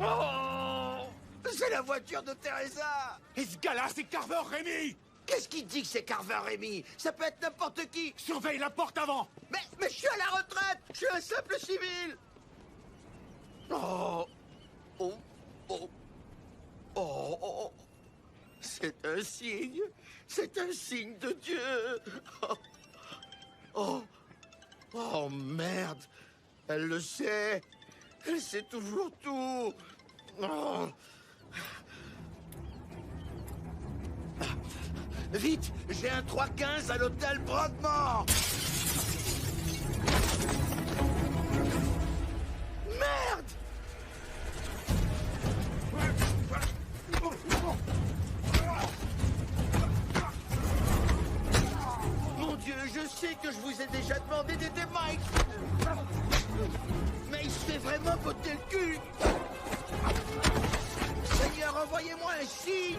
Oh! C'est la voiture de Teresa! Et ce gars-là, c'est Carver Rémy! Qu'est-ce qui dit que c'est Carver Rémy? Ça peut être n'importe qui! Surveille la porte avant! Mais je suis à la retraite! Je suis un simple civil! Oh! Oh! Oh! Oh! Oh! C'est un signe! C'est un signe de Dieu! Oh! Oh! Oh, merde! Elle le sait! Elle sait toujours tout! Oh! Vite! J'ai un 315 à l'hôtel Broadmoor! Merde! Mon Dieu, je sais que je vous ai déjà demandé d'aider Mike! Mais il se fait vraiment botter le cul! Seigneur, envoyez-moi un signe!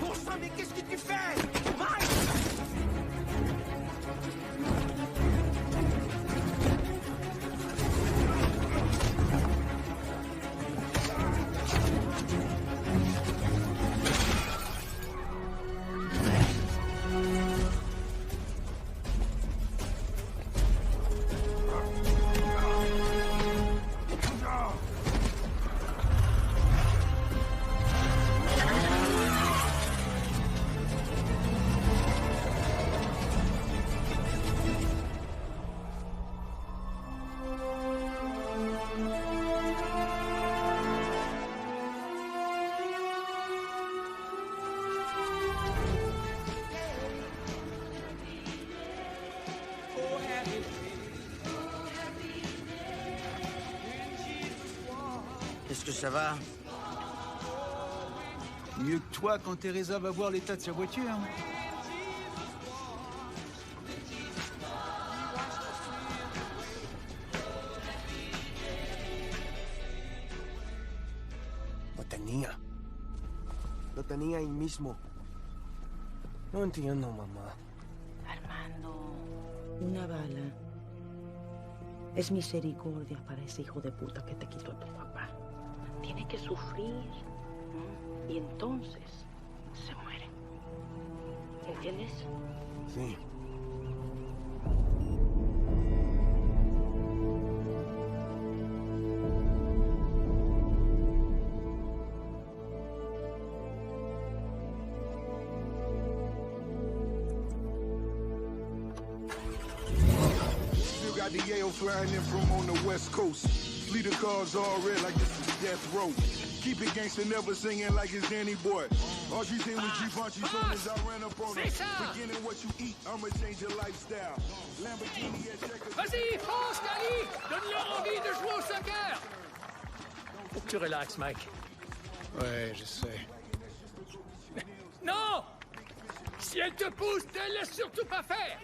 Bon sang, mais qu'est-ce que tu fais? Mike! Est-ce que ça va? Mieux que toi quand Teresa va voir l'état de sa voiture. Lo tenía ahí mismo. No entiendo, mamá. Armando, una bala es misericordia para ese hijo de puta que te quitó a tu papá. Tiene que sufrir, ¿no? Y entonces se muere. ¿Entiendes? Sí. got the Yale flying in from on the West Coast. Fleet of cars all red like this is death row. Keep it gangster, never singing like it's Danny Boy. All she did was Givenchy soon as I ran up on her. Beginning what you eat, I'ma change your lifestyle. Lamborghini at checkers. Vas-y, fonce, Cali! Donne-leur envie de jouer au soccer! Faut que tu relaxes, Mike. Ouais, je sais. Non! Si elle te pousse, ne laisse surtout pas faire!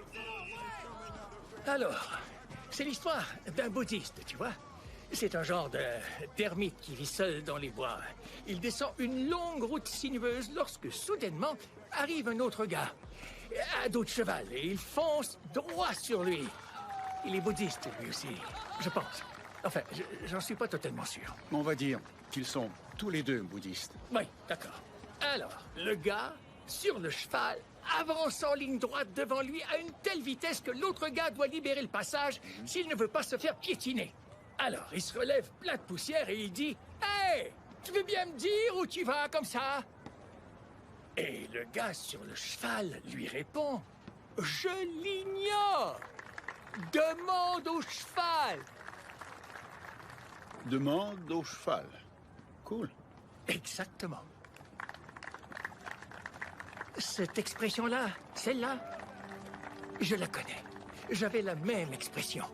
Alors, c'est l'histoire d'un bouddhiste, tu vois? C'est un genre d'ermite qui vit seul dans les bois. Il descend une longue route sinueuse lorsque, soudainement, arrive un autre gars, à dos de cheval, et il fonce droit sur lui. Il est bouddhiste, lui aussi, je pense. Enfin, j'en suis pas totalement sûr. On va dire qu'ils sont tous les deux bouddhistes. Oui, d'accord. Alors, le gars, sur le cheval, avance en ligne droite devant lui à une telle vitesse que l'autre gars doit libérer le passage s'il ne veut pas se faire piétiner. Alors, il se relève plein de poussière et il dit « Hey, tu veux bien me dire où tu vas comme ça ?» Et le gars sur le cheval lui répond « Je l'ignore. Demande au cheval. » Demande au cheval. Cool. Exactement. Cette expression-là, celle-là, je la connais. J'avais la même expression.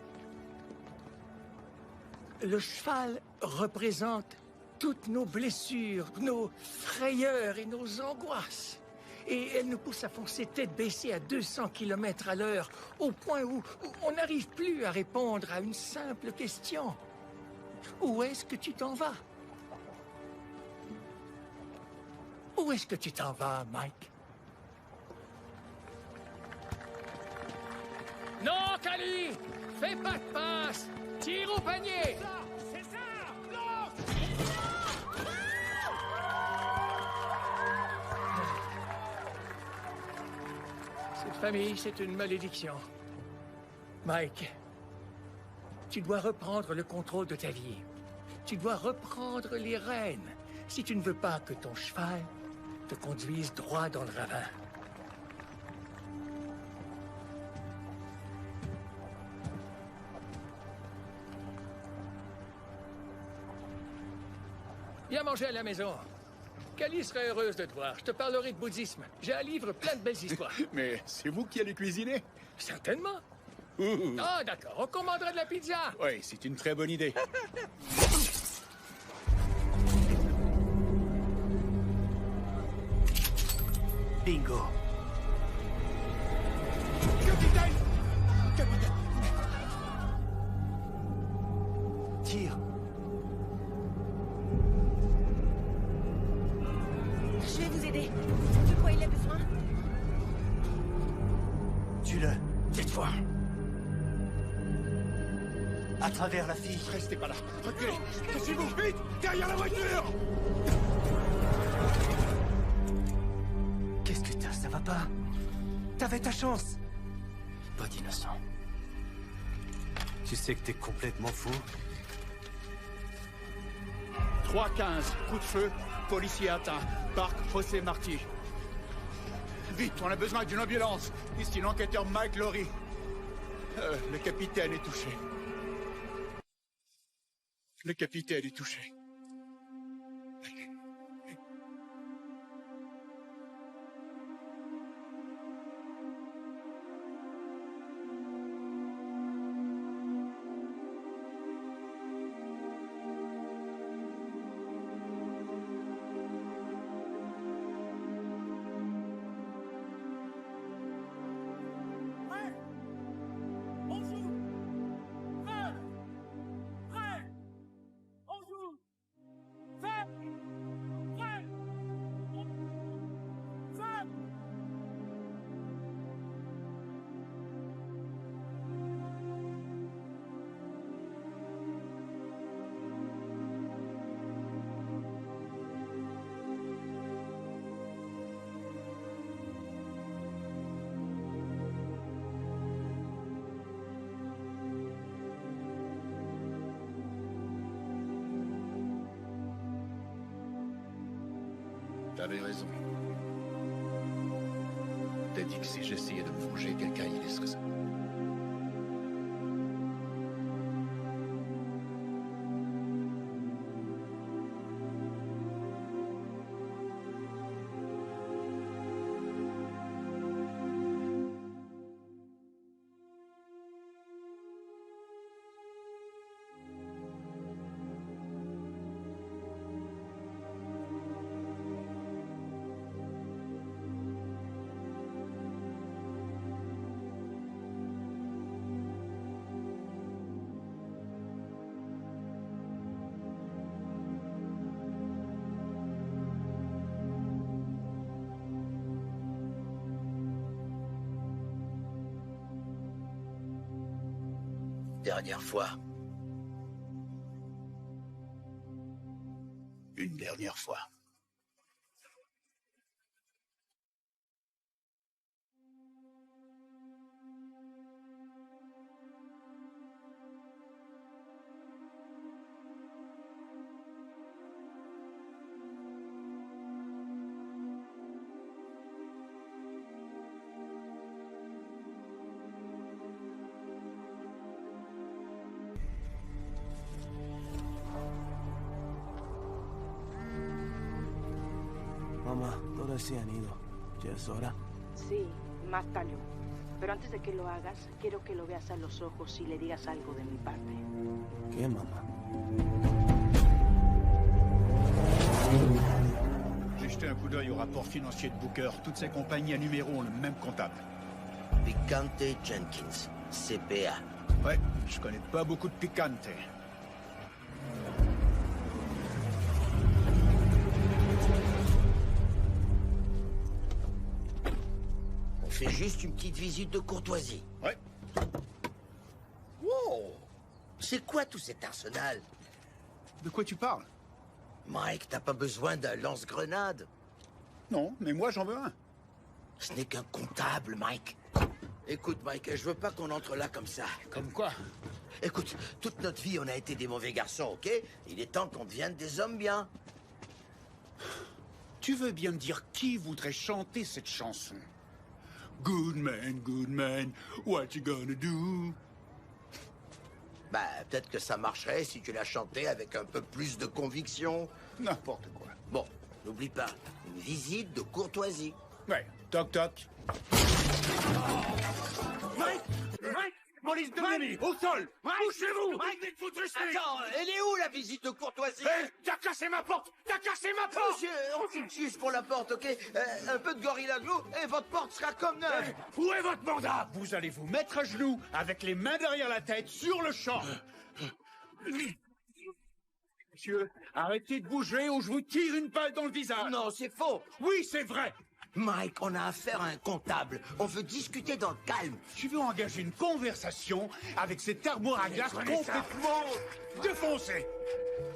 Le cheval représente toutes nos blessures, nos frayeurs et nos angoisses. Et elle nous pousse à foncer tête baissée à 200 km à l'heure, au point où on n'arrive plus à répondre à une simple question. Où est-ce que tu t'en vas? Où est-ce que tu t'en vas, Mike? Non, Cali! Fais pas de passe! Tire au panier! C'est ça! Non! Cette famille, c'est une malédiction. Mike, tu dois reprendre le contrôle de ta vie. Tu dois reprendre les rênes si tu ne veux pas que ton cheval te conduise droit dans le ravin. Viens manger à la maison. Cali serait heureuse de te voir. Je te parlerai de bouddhisme. J'ai un livre plein de belles histoires. Mais c'est vous qui allez cuisiner? Certainement. Ah, d'accord. On commandera de la pizza. Oui, c'est une très bonne idée. Bingo. Capitaine! Capitaine! Tire. Je vais vous aider. De quoi il a besoin? Tue-le. Tais-toi. À travers la fille. Restez pas là. Reculez. Cassez-vous vite. Derrière la voiture. Qu'est-ce que t'as? Ça va pas? T'avais ta chance. Pas d'innocent. Tu sais que t'es complètement fou. 3-15, coup de feu, policier atteint. Parc José Marti. Vite, on a besoin d'une ambulance. Ici l'enquêteur Mike Lowry. Le capitaine est touché. Le capitaine est touché. T'avais raison. T'as dit que si j'essayais de me venger, quelqu'un y laisserait ça. dernière fois. Une dernière fois. Mamá, todos se han ido. ¿Ya es hora? Sí, mátalo. Pero antes de que lo hagas, quiero que lo veas a los ojos y le digas algo de mi parte. ¿Qué, mamá? J'ai jeté un coup d'œil au rapport financier de Booker. Toutes ces compagnies à numéro ont le même comptable. Picante Jenkins, CPA. Ouais, je connais pas beaucoup de Picante. On fait juste une petite visite de courtoisie. Ouais. Wow! C'est quoi tout cet arsenal? De quoi tu parles? Mike, t'as pas besoin d'un lance-grenade? Non, mais moi j'en veux un. Ce n'est qu'un comptable, Mike. Écoute, Mike, je veux pas qu'on entre là comme ça. Comme quoi? Écoute, toute notre vie, on a été des mauvais garçons, ok? Il est temps qu'on devienne des hommes bien. Tu veux bien me dire qui voudrait chanter cette chanson? Good man, what you gonna do? Bah, peut-être que ça marcherait si tu la chantais avec un peu plus de conviction. N'importe quoi. Bon, n'oublie pas, une visite de courtoisie. Ouais, toc toc. Mike! Mike! Police de Miami, au sol! Couchez-vous! Mike! Attends, elle est où la visite de courtoisie? Hé! T'as cassé ma porte! T'as cassé ma porte! Monsieur, on s'excuse pour la porte, ok? Un peu de Gorilla Glue et votre porte sera comme neuve. Où est votre mandat? Vous allez vous mettre à genoux, avec les mains derrière la tête, sur le champ. Monsieur, arrêtez de bouger ou je vous tire une balle dans le visage. Non, c'est faux. Oui, c'est vrai. Mike, on a affaire à un comptable. On veut discuter dans le calme. Tu veux engager une conversation avec cette armoire à glace complètement défoncée.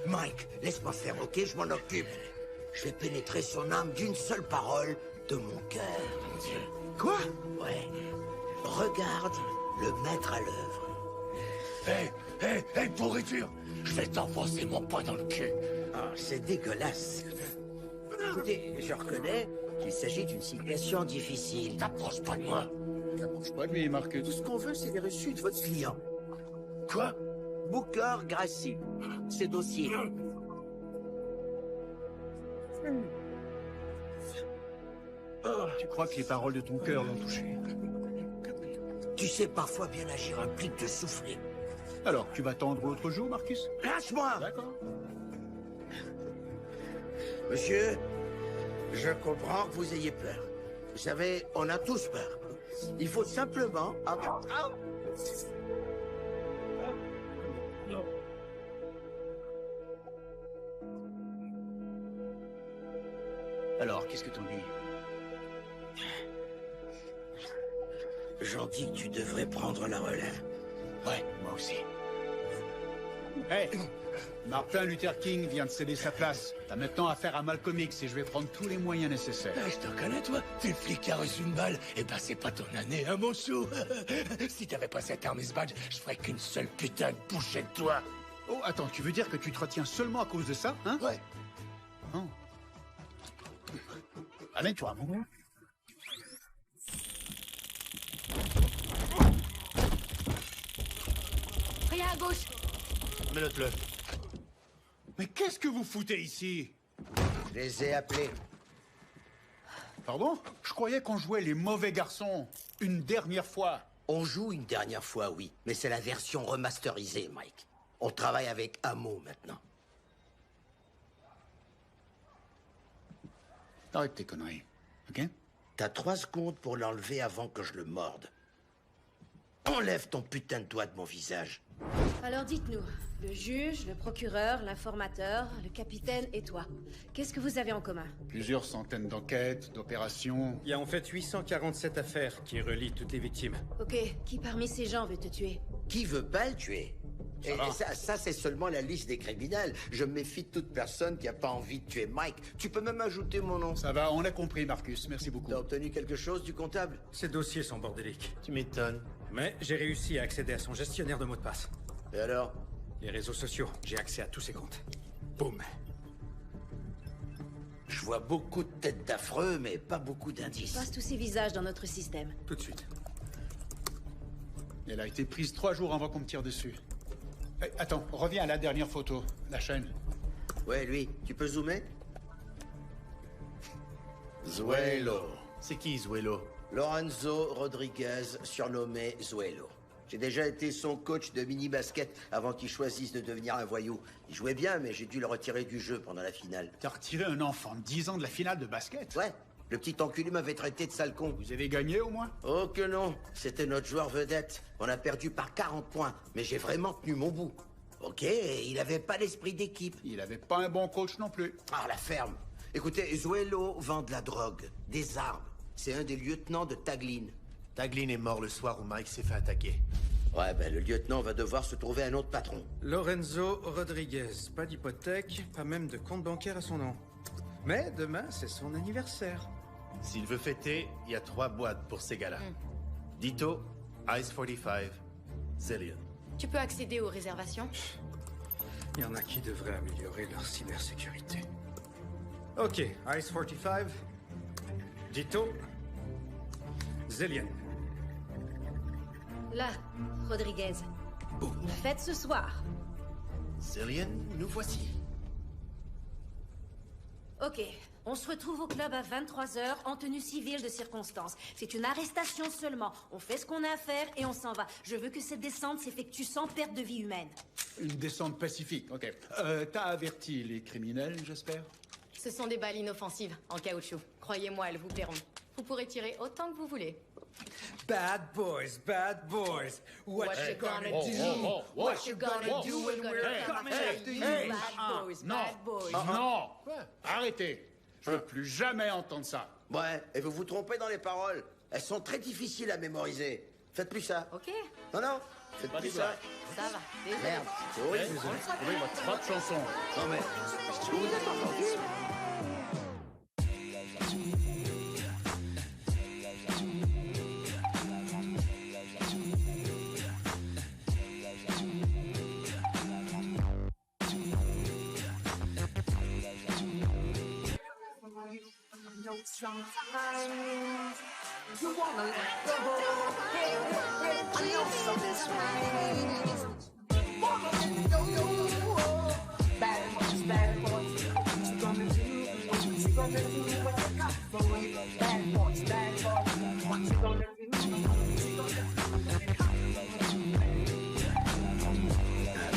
Mike, laisse-moi faire, ok? Je m'en occupe. Je vais pénétrer son âme d'une seule parole, de mon cœur. Quoi? Ouais. Regarde le mettre à l'œuvre. Hé, pourriture! Je vais t'enfoncer mon poing dans le cul. Ah, c'est dégueulasse. Écoutez, je reconnais qu'il s'agit d'une situation difficile. T'approches pas de moi. T'approches pas de lui, Marcus. Tout ce qu'on veut, c'est les reçus de votre client. Quoi? Booker Gracie. Ses dossiers. Tu crois que les paroles de ton cœur l'ont touché? Tu sais, parfois bien agir implique de souffler. Alors, tu vas tendre l'autre jour, Marcus? Lâche-moi! D'accord. Monsieur, je comprends que vous ayez peur. Vous savez, on a tous peur. Il faut simplement... Alors, qu'est-ce que t'en dis? J'en dis que tu devrais prendre la relève. Ouais, moi aussi. Hey, Martin Luther King vient de céder sa place. T'as maintenant affaire à Malcolm X et je vais prendre tous les moyens nécessaires. Je te connais, toi. T'es flic qui a reçu une balle. Eh ben, c'est pas ton année, hein, mon chou. Si t'avais pas cette arme et ce badge, je ferais qu'une seule putain de bouchée de toi. Oh, attends, tu veux dire que tu te retiens seulement à cause de ça, hein? Ouais. Oh. Amène-toi, mon gars. Rien à gauche. Mets-le. Mais qu'est-ce que vous foutez ici? Je les ai appelés. Pardon? Je croyais qu'on jouait les mauvais garçons. Une dernière fois. On joue une dernière fois, oui. Mais c'est la version remasterisée, Mike. On travaille avec Ammo maintenant. Arrête tes conneries, ok? T'as 3 secondes pour l'enlever avant que je le morde. Enlève ton putain de doigt de mon visage. Alors dites-nous, le juge, le procureur, l'informateur, le capitaine et toi, qu'est-ce que vous avez en commun? Plusieurs centaines d'enquêtes, d'opérations. Il y a en fait 847 affaires qui relient toutes les victimes. Ok, qui parmi ces gens veut te tuer? Qui veut pas le tuer? Et ça c'est seulement la liste des criminels. Je me méfie de toute personne qui a pas envie de tuer Mike. Tu peux même ajouter mon nom. Ça va, on a compris, Marcus. Merci beaucoup. T'as obtenu quelque chose du comptable? Ces dossiers sont bordéliques. Tu m'étonnes. Mais j'ai réussi à accéder à son gestionnaire de mots de passe. Et alors? Les réseaux sociaux, j'ai accès à tous ses comptes. Boum. Je vois beaucoup de têtes d'affreux, mais pas beaucoup d'indices. Passe tous ces visages dans notre système. Tout de suite. Elle a été prise 3 jours avant qu'on me tire dessus. Attends, reviens à la dernière photo, la chaîne. Ouais, lui, tu peux zoomer? Zuelo. C'est qui, Zuelo? Lorenzo Rodriguez, surnommé Zuelo. J'ai déjà été son coach de mini-basket avant qu'il choisisse de devenir un voyou. Il jouait bien, mais j'ai dû le retirer du jeu pendant la finale. T'as retiré un enfant de 10 ans de la finale de basket? Ouais. Le petit enculé m'avait traité de sale con. Vous avez gagné au moins? Oh que non. C'était notre joueur vedette. On a perdu par 40 points. Mais j'ai vraiment tenu mon bout. Ok, il avait pas l'esprit d'équipe. Il avait pas un bon coach non plus. Ah, la ferme. Écoutez, Zuelo vend de la drogue, des armes. C'est un des lieutenants de Taglin. Taglin est mort le soir où Mike s'est fait attaquer. Ouais, ben le lieutenant va devoir se trouver un autre patron. Lorenzo Rodriguez. Pas d'hypothèque, pas même de compte bancaire à son nom. Mais demain, c'est son anniversaire. S'il veut fêter, il y a 3 boîtes pour ces gars-là. Ditto, Ice 45, Zillion. Tu peux accéder aux réservations? Il y en a qui devraient améliorer leur cybersécurité. Ok, Ice 45, Ditto, Zillion. Là, Rodriguez. Une fête ce soir. Zillion, nous voici. Ok, on se retrouve au club à 23h en tenue civile de circonstance. C'est une arrestation seulement. On fait ce qu'on a à faire et on s'en va. Je veux que cette descente s'effectue sans perte de vie humaine. Une descente pacifique, ok. T'as averti les criminels, j'espère? Ce sont des balles inoffensives, en caoutchouc. Croyez-moi, elles vous plairont. Vous pourrez tirer autant que vous voulez. Bad boys, bad boys. What you gonna do? What you gonna do when we're coming after you? Bad boys, bad boys. Non! Arrêtez! Je veux plus jamais entendre ça. Ouais, et vous vous trompez dans les paroles. Elles sont très difficiles à mémoriser. Faites plus ça. Ok. Non, faites plus ça. Ça va. Désolé. Merde, c'est horrible. Oui, votre propre chanson. Non mais, est-ce que vous êtes entendu? You wanna let go. I know something's right. Bad boys, bad boys. What you gonna do? What you gonna do when you got boy? Bad boys, bad boys. What you gonna do?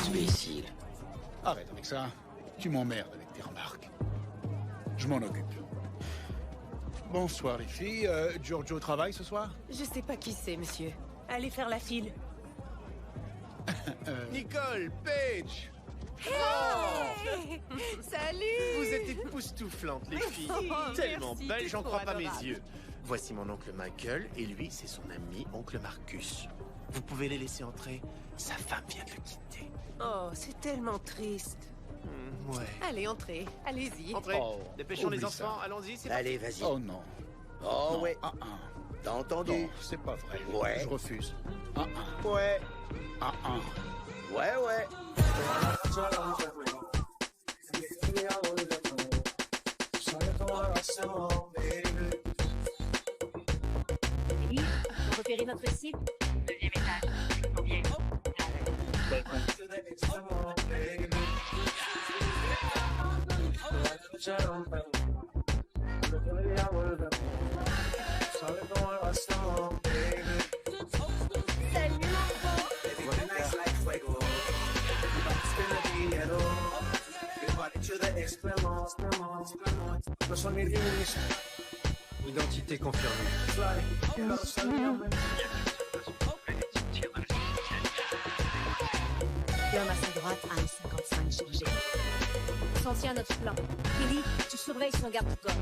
Imbécile. Arrête avec ça. Tu m'emmerdes avec tes remarques. Je m'en occupe. Bonsoir les filles. Giorgio travaille ce soir? Je sais pas qui c'est, monsieur. Allez faire la file. Nicole, Paige. Hey Salut. Vous êtes époustouflantes, les filles. Tellement Merci, belles, t'es j'en trop crois pas mes adorable. yeux. Voici mon oncle Michael, et lui, c'est son ami, oncle Marcus. Vous pouvez les laisser entrer. Sa femme vient de le quitter. Oh, c'est tellement triste. Ouais. Allez, entrez. Allez-y. Entrez. Dépêchons les enfants, allons-y, c'est Allez, vas-y. Oh non. Oh Non. ouais. T'as entendu? Non, c'est pas vrai. Ouais. Je refuse. Ouais. Ouais. Oui, pour repérer notre cible. 2e étage. Combien? Identité confirmée. L'homme à sa droite a un 55 chargé. On s'en tient à notre plan. Kelly, tu surveilles son garde-corps.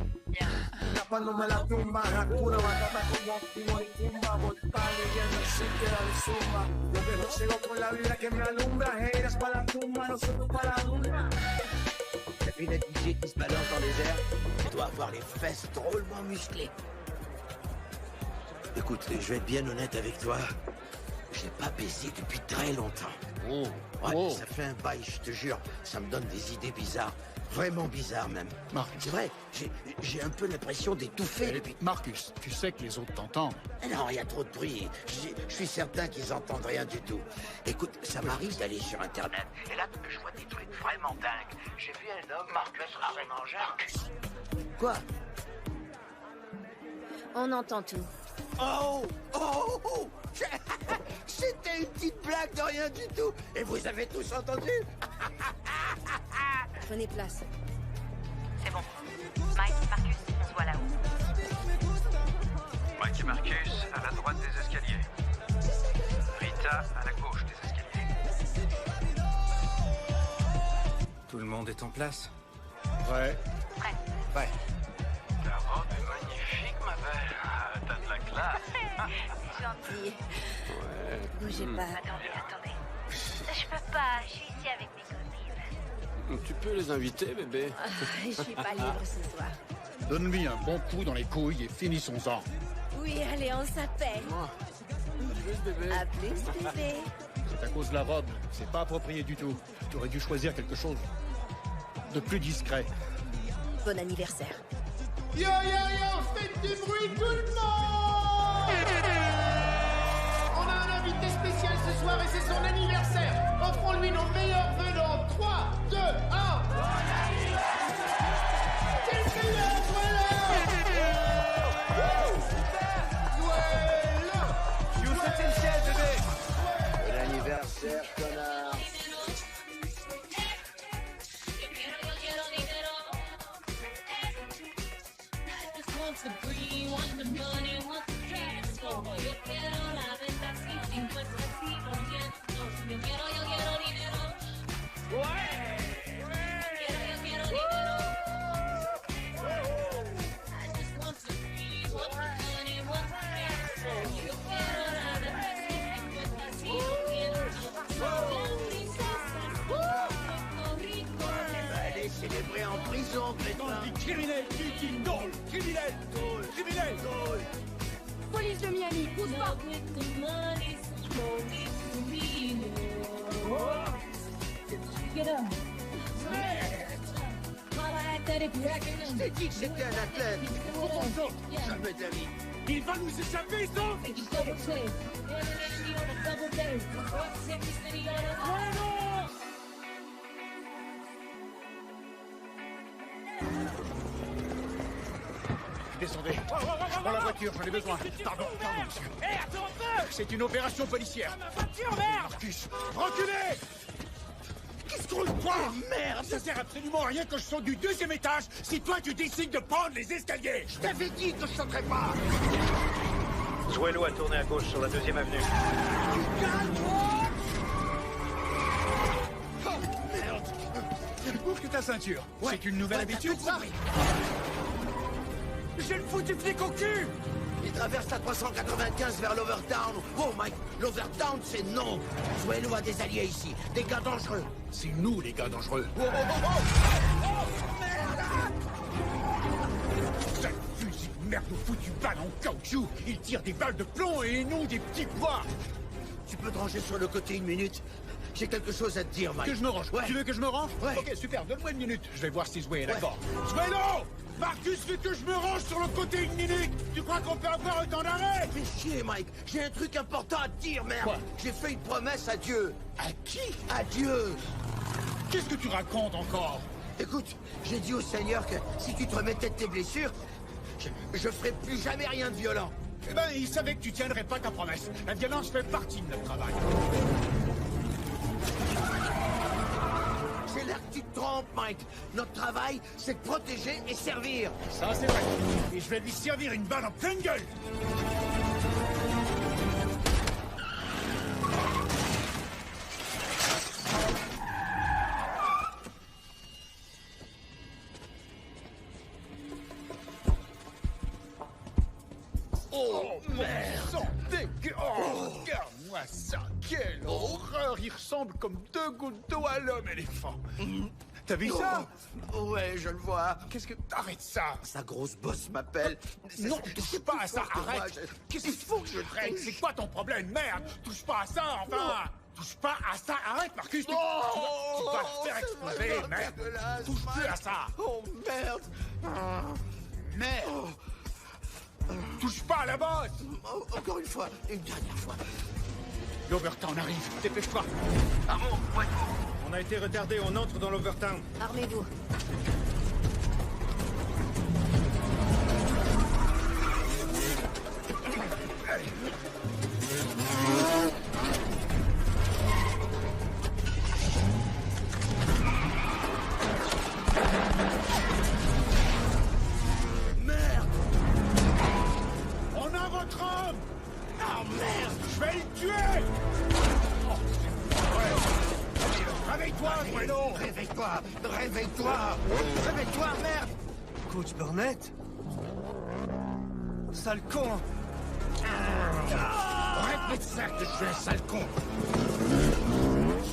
se queda de zumba. Lo que no llegó con la vida que me alumbra. Heiras para la tumba, nosotros para la duna. T'as vu la DJ qui se balance dans les airs? Tu dois avoir les fesses drôlement musclées. Écoute, je vais être bien honnête avec toi. Je n'ai pas baisé depuis très longtemps. Ouais, ça fait un bail, je te jure. Ça me donne des idées bizarres. Vraiment bizarres, même. C'est vrai, j'ai un peu l'impression d'étouffer depuis... Marcus, tu sais que les autres t'entendent. Non, il y a trop de bruit. Je suis certain qu'ils n'entendent rien du tout. Écoute, ça m'arrive d'aller sur Internet. Et là, je vois des trucs vraiment dingues. J'ai vu un homme Marcus Marcus. Quoi? On entend tout. Oh! C'était une petite blague de rien du tout. Et vous avez tous entendu? Prenez place. C'est bon. Mike, Marcus, on se voit là-haut. Mike et Marcus à la droite des escaliers. Rita à la gauche des escaliers. Tout le monde est en place? Ouais. Prêt. Ta robe est magnifique, ma belle. T'as de la classe. Gentil. Ouais. Bougez pas. Attendez. Je peux pas, je suis ici avec mes copines. Tu peux les inviter, bébé? Je suis pas libre ce soir. Donne-lui un bon coup dans les couilles et finissons-en. Oui, allez, on s'appelle. À plus, bébé. C'est à cause de la robe. C'est pas approprié du tout. Tu aurais dû choisir quelque chose de plus discret. Bon anniversaire. Yo, faites du bruit tout le monde! On a un invité spécial ce soir et c'est son anniversaire. Offrons-lui nos meilleurs vœux dans 3, 2, 1. C'est le meilleur, Je suis au 7e ciel, bébé! Bon anniversaire, connard! Allez célébrer en prison, crétin! Criminel, criminel! Police de Miami, pousse pas. Je t'ai dit que c'était un athlète! Jamais de la vie! Il va nous échapper, sauf! Descendez. Prends la voiture, j'en ai besoin. Pardon, monsieur. Hé, attends un peu! C'est une opération policière. Ma voiture, merde! Marcus, reculez! Qu'est-ce qu'on le croit? Merde! Ça sert absolument à rien que je saute du 2e étage si toi tu décides de prendre les escaliers! Je t'avais dit que je sauterais pas! Zuelo a tourné à gauche sur la 2e avenue. Oh, merde! Boucle ta ceinture. Ouais. C'est une nouvelle habitude, ça? J'ai le foutu flic au cul! Il traverse la 395 vers l'Overtown. Oh, Mike, l'Overtown, c'est non. Zuelo a des alliés ici, des gars dangereux. C'est nous, les gars dangereux. Oh, merde! Sale fusil de merde de foutu balle en caoutchouc. Il tire des balles de plomb et non des petits pois. Tu peux te ranger sur le côté une minute? J'ai quelque chose à te dire, Mike. Que je me range? Ouais. Tu veux que je me range? Ouais. Ok, super, donne-moi une minute. Je vais voir si Zuelo est d'accord. Zuelo! Marcus veut que je me range sur le côté une minute. Tu crois qu'on peut avoir un temps d'arrêt? Fais chier, Mike. J'ai un truc important à te dire, merde. Quoi? J'ai fait une promesse à Dieu. À qui? À Dieu. Qu'est-ce que tu racontes encore? Écoute, j'ai dit au Seigneur que si tu te remettais de tes blessures, je ferai plus jamais rien de violent. Eh ben, il savait que tu tiendrais pas ta promesse. La violence fait partie de notre travail. C'est là que tu te trompes, Mike. Notre travail, c'est de protéger et servir. Ça, c'est vrai. Et je vais lui servir une balle en pleine gueule. Oh, merde! Oh, ça. Quelle horreur. Il ressemble comme 2 gouttes d'eau à l'homme-éléphant. T'as vu ça? Ouais, je le vois. Qu'est-ce que... Arrête ça. Sa grosse bosse m'appelle. Non, touche pas à ça, arrête. Qu'est-ce qu'il faut que je traîne? C'est quoi ton problème? Merde, touche pas à ça, enfin. Touche pas à ça, arrête, Marcus. Tu vas le faire exploser, merde. Touche plus à ça. Oh, merde. Merde. Touche pas à la bosse. Encore une fois, une dernière fois. L'Overtown arrive, dépêche-toi. Armand, où êtes-vous? On a été retardé, on entre dans l'Overtown. Armez-vous. Merde! On a votre homme! Ah merde! Je vais le tuer! Oh, réveille-toi, Bruno! Réveille-toi! Réveille-toi! Réveille-toi, merde! Coach Burnett? Sale con! Répète ça que je suis un sale con!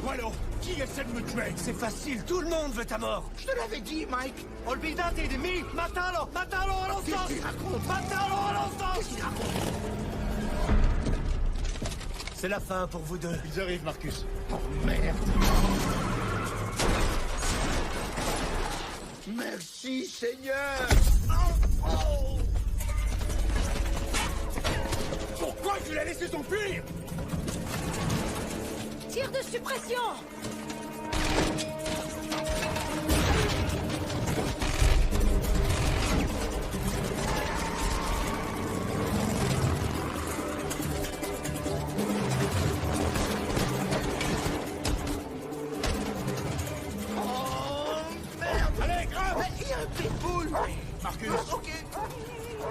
Swallow, qui essaie de me tuer? C'est facile, tout le monde veut ta mort! Je te l'avais dit, Mike! Olvidate de mi! Matalo! Matalo a los Qu'est-ce dos! qu'il raconte? Matalo a los dos! Qu'est-ce qu'il raconte? C'est la fin pour vous deux. Ils arrivent, Marcus. Oh, merde! Merci, Seigneur! Oh. Pourquoi tu l'as laissé s'enfuir? Tir de suppression! Allez, grave! Il y a un pitbull! Marcus! Ok!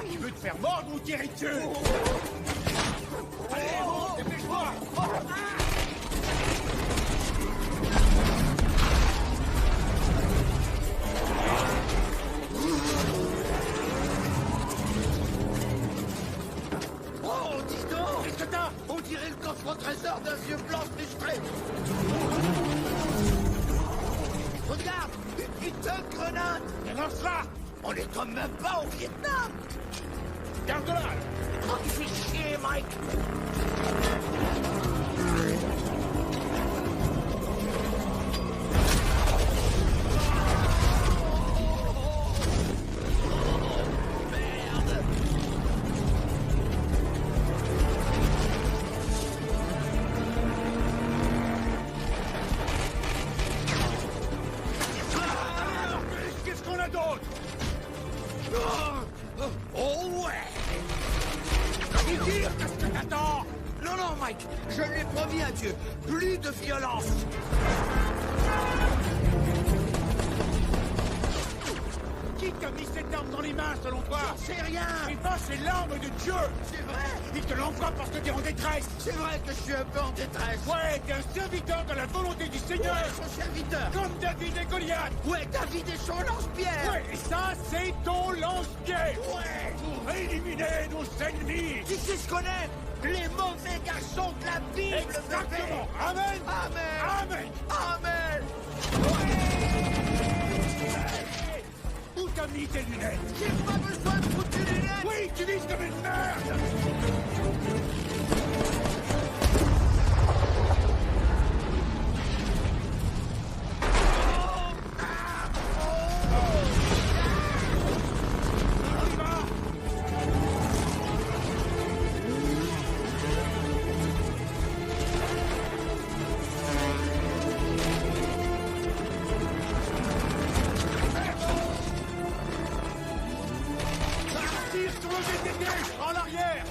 Il veut te faire mordre ou tirer dessus? Allez, dépêche-toi! Oh, dis donc! Qu'est-ce que t'as? On dirait le coffre au trésor d'un vieux blanc frustré! Regarde! Une putain de grenade! Lance-la! On est quand même pas au Vietnam! Garde-la! Oh, il fait chier, Mike! Qu'est-ce qu'on a d'autre? Oh ouais! Il tire! Qu'est-ce que t'attends? Non, non, Mike, je l'ai promis à Dieu, plus de violence! Qui t'a mis cette arme dans les mains, selon toi? C'est rien! Eh ben, c'est l'arme de Dieu! C'est vrai! Il te l'envoie parce que t'es en détresse! C'est vrai que je suis un peu en détresse! Ouais, t'es un serviteur de la volonté du Seigneur! Ouais, son serviteur! Comme David et Goliath! Ouais, David et son lance-pierre! Ouais, et ça, c'est ton lance-pierre! Ouais! Pour éliminer nos ennemis! Tu sais ce qu'on est? Les mauvais garçons de la Bible! Exactement! Amen! Amen! Amen! Amen! Où t'as mis tes lunettes? J'ai pas besoin de foutre des lunettes! Oui, tu vises comme une merde! Tire sur le VTT! En arrière!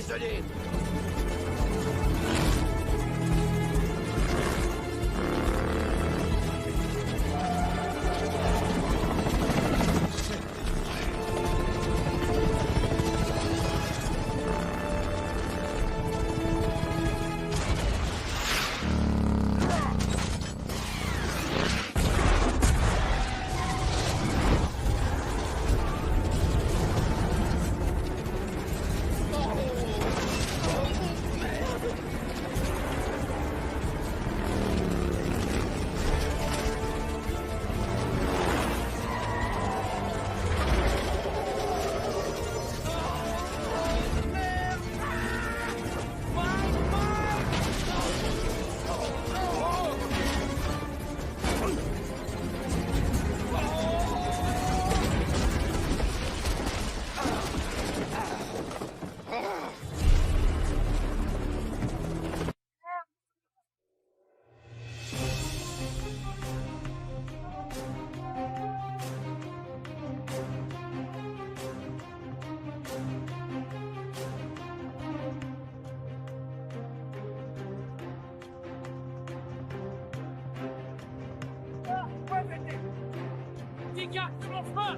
désolé. Dégage de mon frein!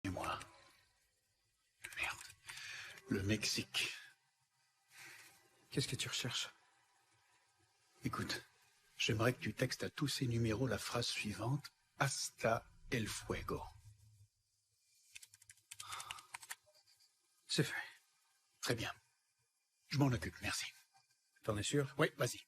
Et moi. Merde. Le Mexique. Qu'est-ce que tu recherches? Écoute, j'aimerais que tu textes à tous ces numéros la phrase suivante. Hasta el fuego. C'est fait. Très bien. Je m'en occupe, merci. T'en es sûr? Oui, vas-y.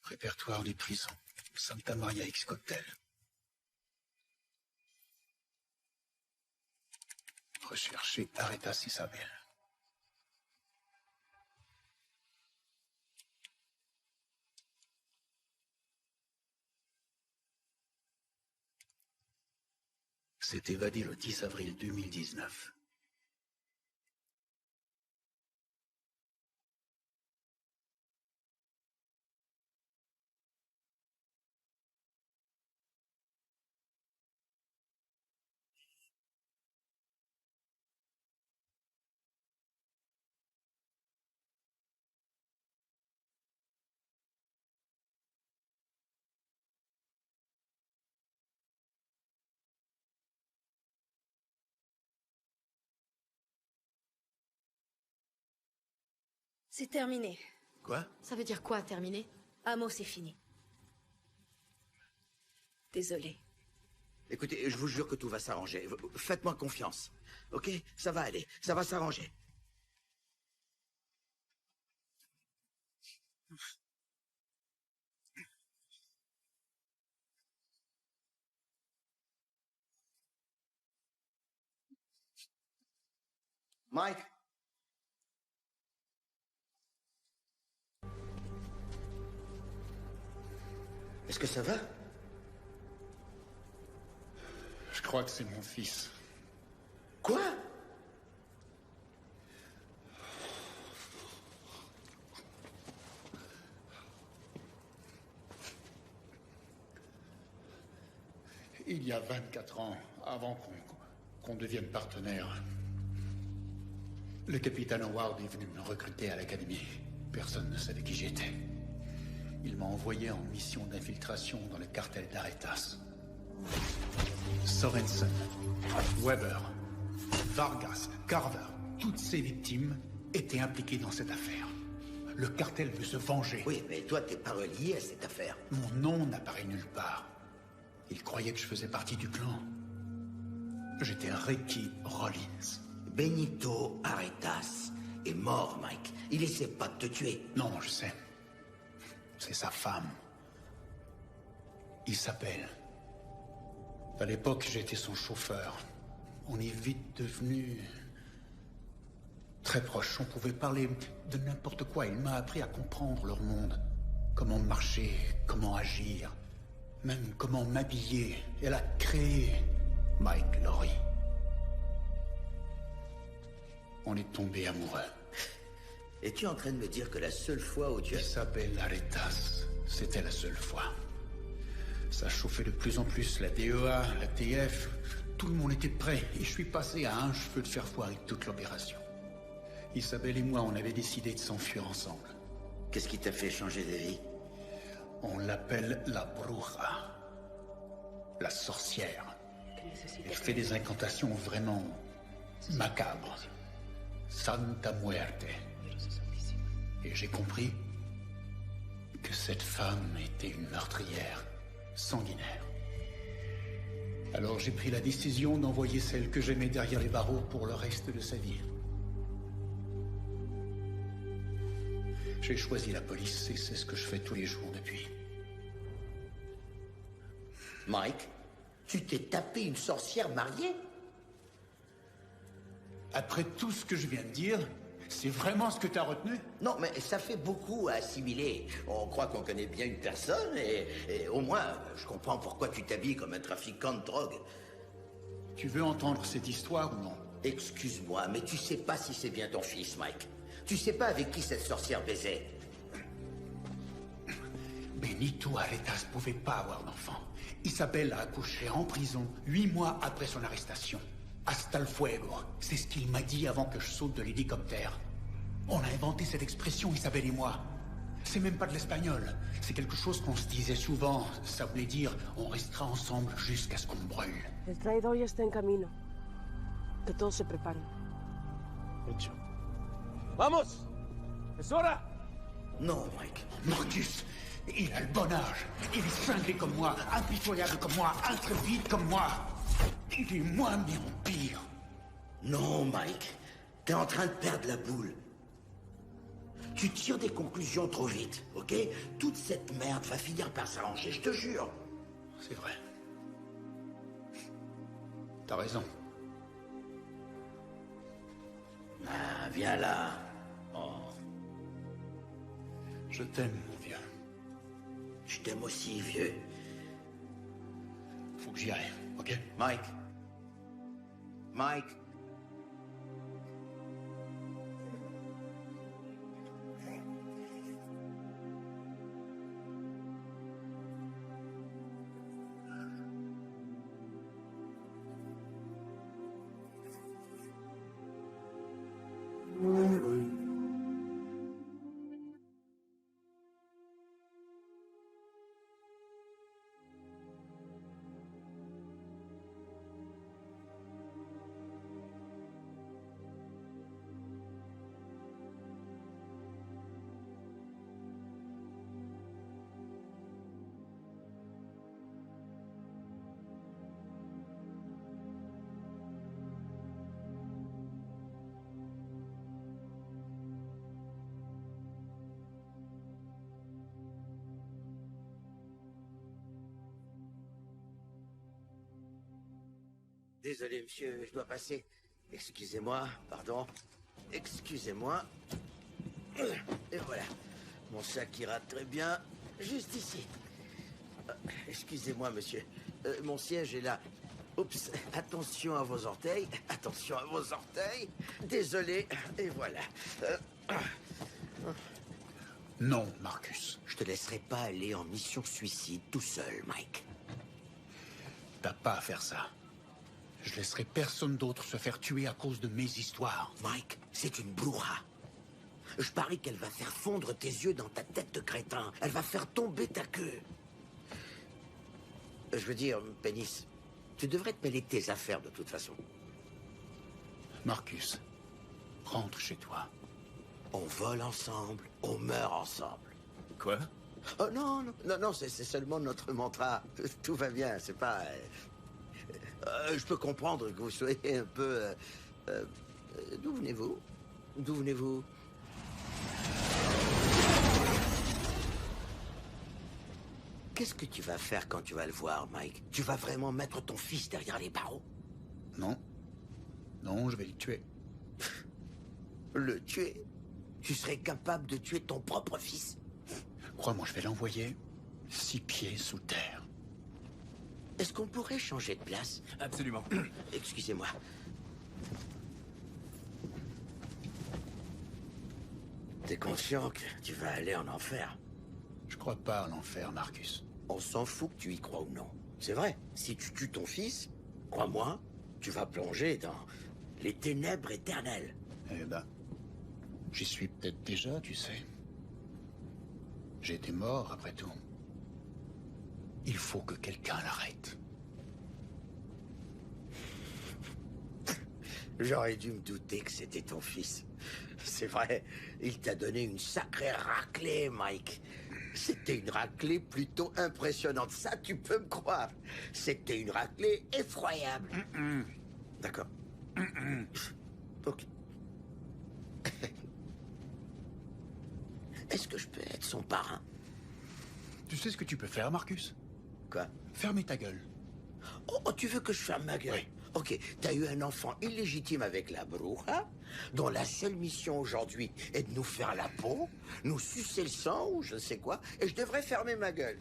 Répertoire des prisons. Santa Maria X Cocktail. Rechercher Aretas Isabel. S'est évadé le 10 avril 2019. C'est terminé. Quoi? Ça veut dire quoi, terminé? Amo, c'est fini. Désolée. Écoutez, je vous jure que tout va s'arranger. Faites-moi confiance. Ok? Ça va aller. Ça va s'arranger. Mike? Est-ce que ça va? Je crois que c'est mon fils. Quoi? Il y a 24 ans, avant qu'on devienne partenaire, le capitaine Howard est venu me recruter à l'académie. Personne ne savait qui j'étais. Il m'a envoyé en mission d'infiltration dans le cartel d'Aretas. Sorensen, Weber, Vargas, Carver, toutes ces victimes étaient impliquées dans cette affaire. Le cartel veut se venger. Oui, mais toi, t'es pas relié à cette affaire. Mon nom n'apparaît nulle part. Ils croyaient que je faisais partie du clan. J'étais Ricky Rollins. Benito Aretas est mort, Mike. Il essaie pas de te tuer. Non, je sais. C'est sa femme. Isabelle. À l'époque, j'étais son chauffeur. On est vite devenus très proches. On pouvait parler de n'importe quoi. Il m'a appris à comprendre leur monde. Comment marcher, comment agir, même comment m'habiller. Elle a créé Mike Lowry. On est tombés amoureux. Es-tu en train de me dire que la seule fois où tu as... Isabelle Aretas, c'était la seule fois. Ça chauffait de plus en plus, la DEA, la TF, tout le monde était prêt, et je suis passé à un cheveu de faire foirer toute l'opération. Isabelle et moi, on avait décidé de s'enfuir ensemble. Qu'est-ce qui t'a fait changer d'avis? On l'appelle la bruja, la sorcière. Elle fait des incantations vraiment macabres. Santa Muerte. Et j'ai compris que cette femme était une meurtrière sanguinaire. Alors j'ai pris la décision d'envoyer celle que j'aimais derrière les barreaux pour le reste de sa vie. J'ai choisi la police et c'est ce que je fais tous les jours depuis. Mike, tu t'es tapé une sorcière mariée? Après tout ce que je viens de dire, c'est vraiment ce que t'as retenu? Non, mais ça fait beaucoup à assimiler. On croit qu'on connaît bien une personne et au moins, je comprends pourquoi tu t'habilles comme un trafiquant de drogue. Tu veux entendre cette histoire ou non? Excuse-moi, mais tu sais pas si c'est bien ton fils, Mike. Tu sais pas avec qui cette sorcière baisait. Benito Aretas pouvait pas avoir d'enfant. Isabelle a accouché en prison 8 mois après son arrestation. Hasta el fuego, c'est ce qu'il m'a dit avant que je saute de l'hélicoptère. On a inventé cette expression, Isabelle et moi. C'est même pas de l'espagnol. C'est quelque chose qu'on se disait souvent. Ça voulait dire, on restera ensemble jusqu'à ce qu'on brûle. El traidor ya está en camino. Que todos se preparen. Hecho. ¡Vamos! ¡Es hora! Non, Mike. Marcus, il a le bon âge. Il est cinglé comme moi, impitoyable comme moi, intrépide comme moi. Il est moins, mais en pire. Non, Mike. T'es en train de perdre la boule. Tu tires des conclusions trop vite, ok? Toute cette merde va finir par s'arranger, je te jure. C'est vrai. T'as raison. Ah, viens là. Oh. Je t'aime, mon vieux. Je t'aime aussi, vieux. Faut que j'y aille, ok? Mike. Mike. désolé, monsieur, je dois passer. Excusez-moi, pardon. Excusez-moi. Et voilà. Mon sac ira très bien, juste ici. Excusez-moi, monsieur. Mon siège est là. Oups, attention à vos orteils. Attention à vos orteils. Désolé, et voilà. Non, Marcus. Je te laisserai pas aller en mission suicide tout seul, Mike. T'as pas à faire ça. Je laisserai personne d'autre se faire tuer à cause de mes histoires. Mike, c'est une bruja. Je parie qu'elle va faire fondre tes yeux dans ta tête de crétin. Elle va faire tomber ta queue. Je veux dire, Pénis, tu devrais te mêler de tes affaires de toute façon. Marcus, rentre chez toi. On vole ensemble, on meurt ensemble. Quoi? Oh non, c'est seulement notre mantra. Tout va bien, c'est pas... je peux comprendre que vous soyez un peu... D'où venez-vous? D'où venez-vous? Qu'est-ce que tu vas faire quand tu vas le voir, Mike? Tu vas vraiment mettre ton fils derrière les barreaux? Non. Non, je vais le tuer. Le tuer? Tu serais capable de tuer ton propre fils? Crois-moi, je vais l'envoyer 6 pieds sous terre. Est-ce qu'on pourrait changer de place? Absolument. Excusez-moi. T'es conscient que tu vas aller en enfer? Je crois pas à l'enfer, Marcus. On s'en fout que tu y crois ou non. C'est vrai, si tu tues ton fils, crois-moi, tu vas plonger dans les ténèbres éternelles. Eh ben, j'y suis peut-être déjà, tu sais. J'ai été mort, après tout. Il faut que quelqu'un l'arrête. J'aurais dû me douter que c'était ton fils. C'est vrai, il t'a donné une sacrée raclée, Mike. C'était une raclée plutôt impressionnante, ça tu peux me croire. C'était une raclée effroyable. D'accord. Ok. Est-ce que je peux être son parrain? Tu sais ce que tu peux faire, Marcus? Quoi? Fermer ta gueule. Oh, tu veux que je ferme ma gueule? Oui. Ok, t'as eu un enfant illégitime avec la bruja, dont la seule mission aujourd'hui est de nous faire la peau, nous sucer le sang ou je ne sais quoi, et je devrais fermer ma gueule.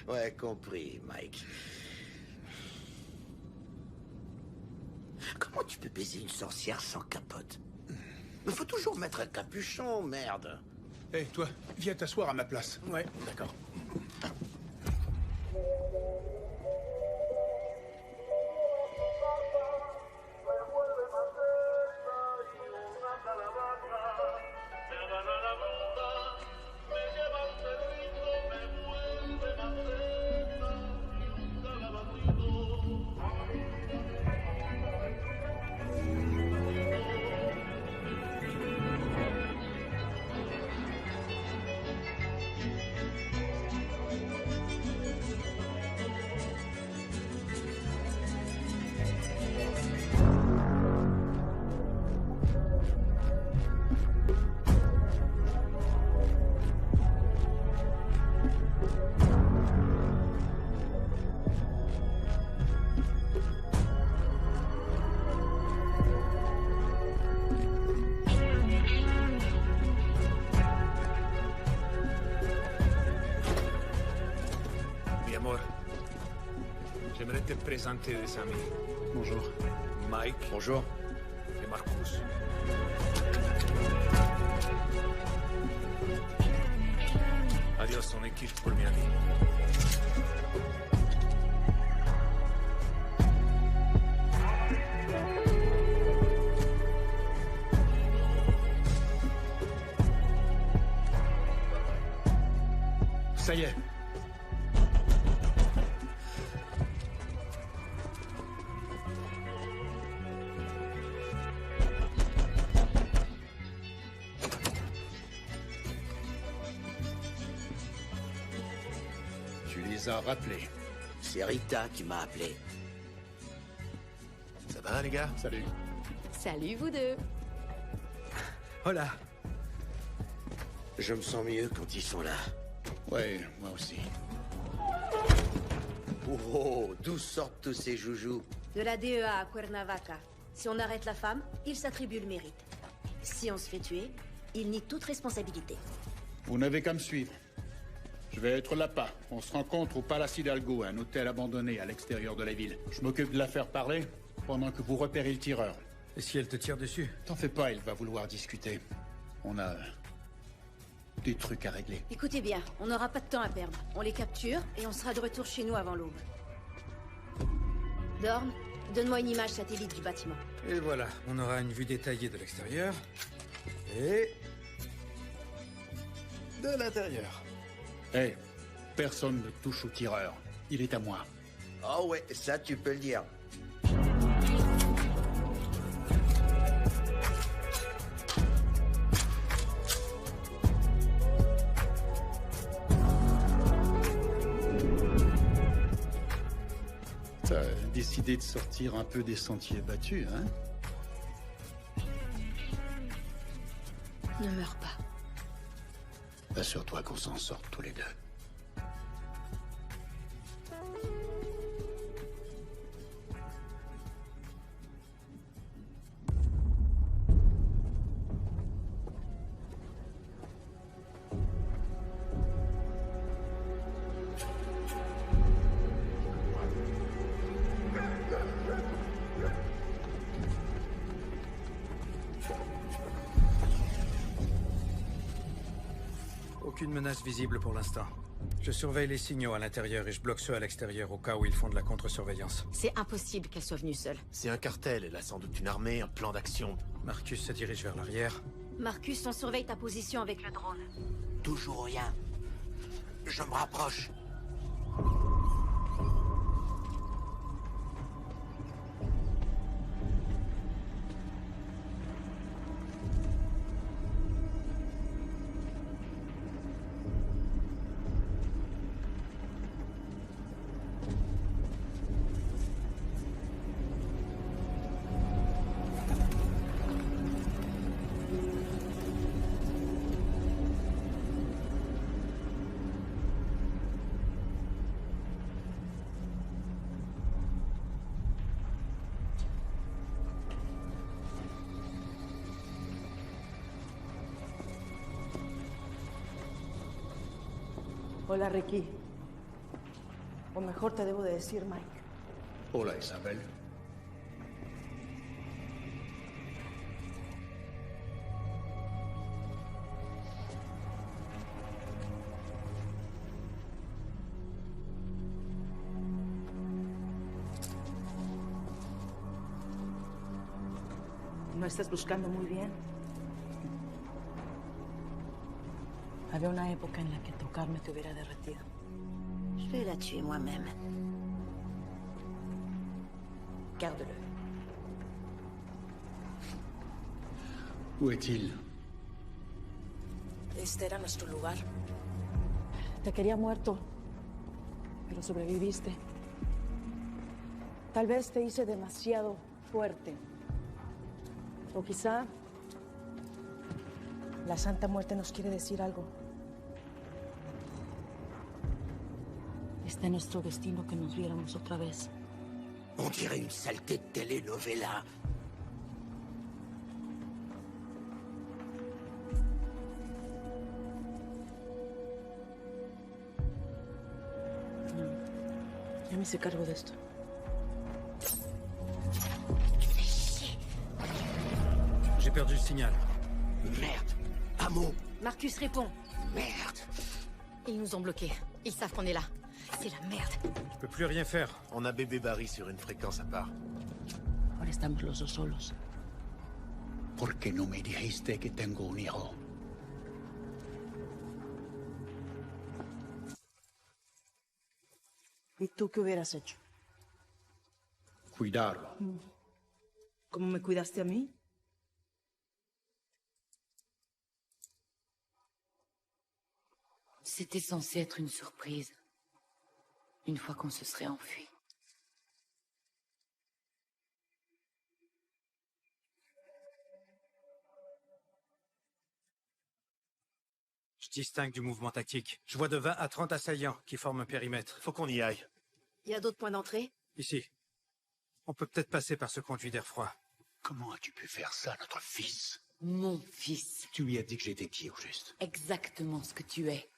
Ouais, compris, Mike. Comment tu peux baiser une sorcière sans capote? Mais faut toujours mettre un capuchon, merde. Hé, toi, viens t'asseoir à ma place. Ouais, d'accord. J'aimerais te présenter des amis. Bonjour. Mike. Bonjour. Et Marcus. Adios, son équipe pour Miami. Ça y est. Tu les as rappelés. C'est Rita qui m'a appelé. Ça va, les gars? Salut. Salut, vous deux. Hola. Je me sens mieux quand ils sont là. Ouais, moi aussi. Oh, d'où sortent tous ces joujoux? De la DEA à Cuernavaca. Si on arrête la femme, il s'attribue le mérite. Si on se fait tuer, il nie toute responsabilité. Vous n'avez qu'à me suivre. Je vais être l'appât. On se rencontre au Palace Hidalgo, un hôtel abandonné à l'extérieur de la ville. Je m'occupe de la faire parler pendant que vous repérez le tireur. Et si elle te tire dessus? T'en fais pas, il va vouloir discuter. On a des trucs à régler. Écoutez bien, on n'aura pas de temps à perdre. On les capture et on sera de retour chez nous avant l'aube. Dorn, donne-moi une image satellite du bâtiment. Et voilà, on aura une vue détaillée de l'extérieur. Et... de l'intérieur. Hé, personne ne touche au tireur. Il est à moi. Oh ouais, ça tu peux le dire. T'as décidé de sortir un peu des sentiers battus, hein? Ne meurs pas. Assure-toi qu'on s'en sorte tous les deux. Aucune menace visible pour l'instant. Je surveille les signaux à l'intérieur et je bloque ceux à l'extérieur au cas où ils font de la contre-surveillance. C'est impossible qu'elle soit venue seule. C'est un cartel, elle a sans doute une armée, un plan d'action. Marcus se dirige vers l'arrière. Marcus, on surveille ta position avec le drone. Toujours rien. Je me rapproche. Hola, Ricky. O mejor te debo de decir, Mike. Hola, Isabel. ¿No estás buscando muy bien? Había una época en la que tocarme te hubiera derretido. Je vais la tuer moi-même. Garde-le. Où est-il? Este era nuestro lugar. Te quería muerto, pero sobreviviste. Tal vez te hice demasiado fuerte. O quizá la Santa Muerte nos quiere decir algo. Está en nuestro destino que nos viéramos otra vez. On dirait une saleté de telenovela. Ya me hice cargo de esto. J'ai perdu le signal. Merde. Amo. Marcus répond. Merde. Ils nous ont bloqués. Ils savent qu'on est là. C'est la merde. Je peux plus rien faire. On a bébé Barry sur une fréquence à part. Ahora estamos los dos solos. ¿Por qué no me dijiste que tengo un hijo? ¿Y tú qué hubieras hecho? Cuidarlo. ¿Cómo me cuidaste a mí? C'était censé être une surprise. Une fois qu'on se serait enfui. Je distingue du mouvement tactique. Je vois de 20 à 30 assaillants qui forment un périmètre. Faut qu'on y aille. Il y a d'autres points d'entrée? Ici. On peut peut-être passer par ce conduit d'air froid. Comment as-tu pu faire ça à notre fils? Mon fils. Tu lui as dit que j'étais qui, au juste? Exactement ce que tu es.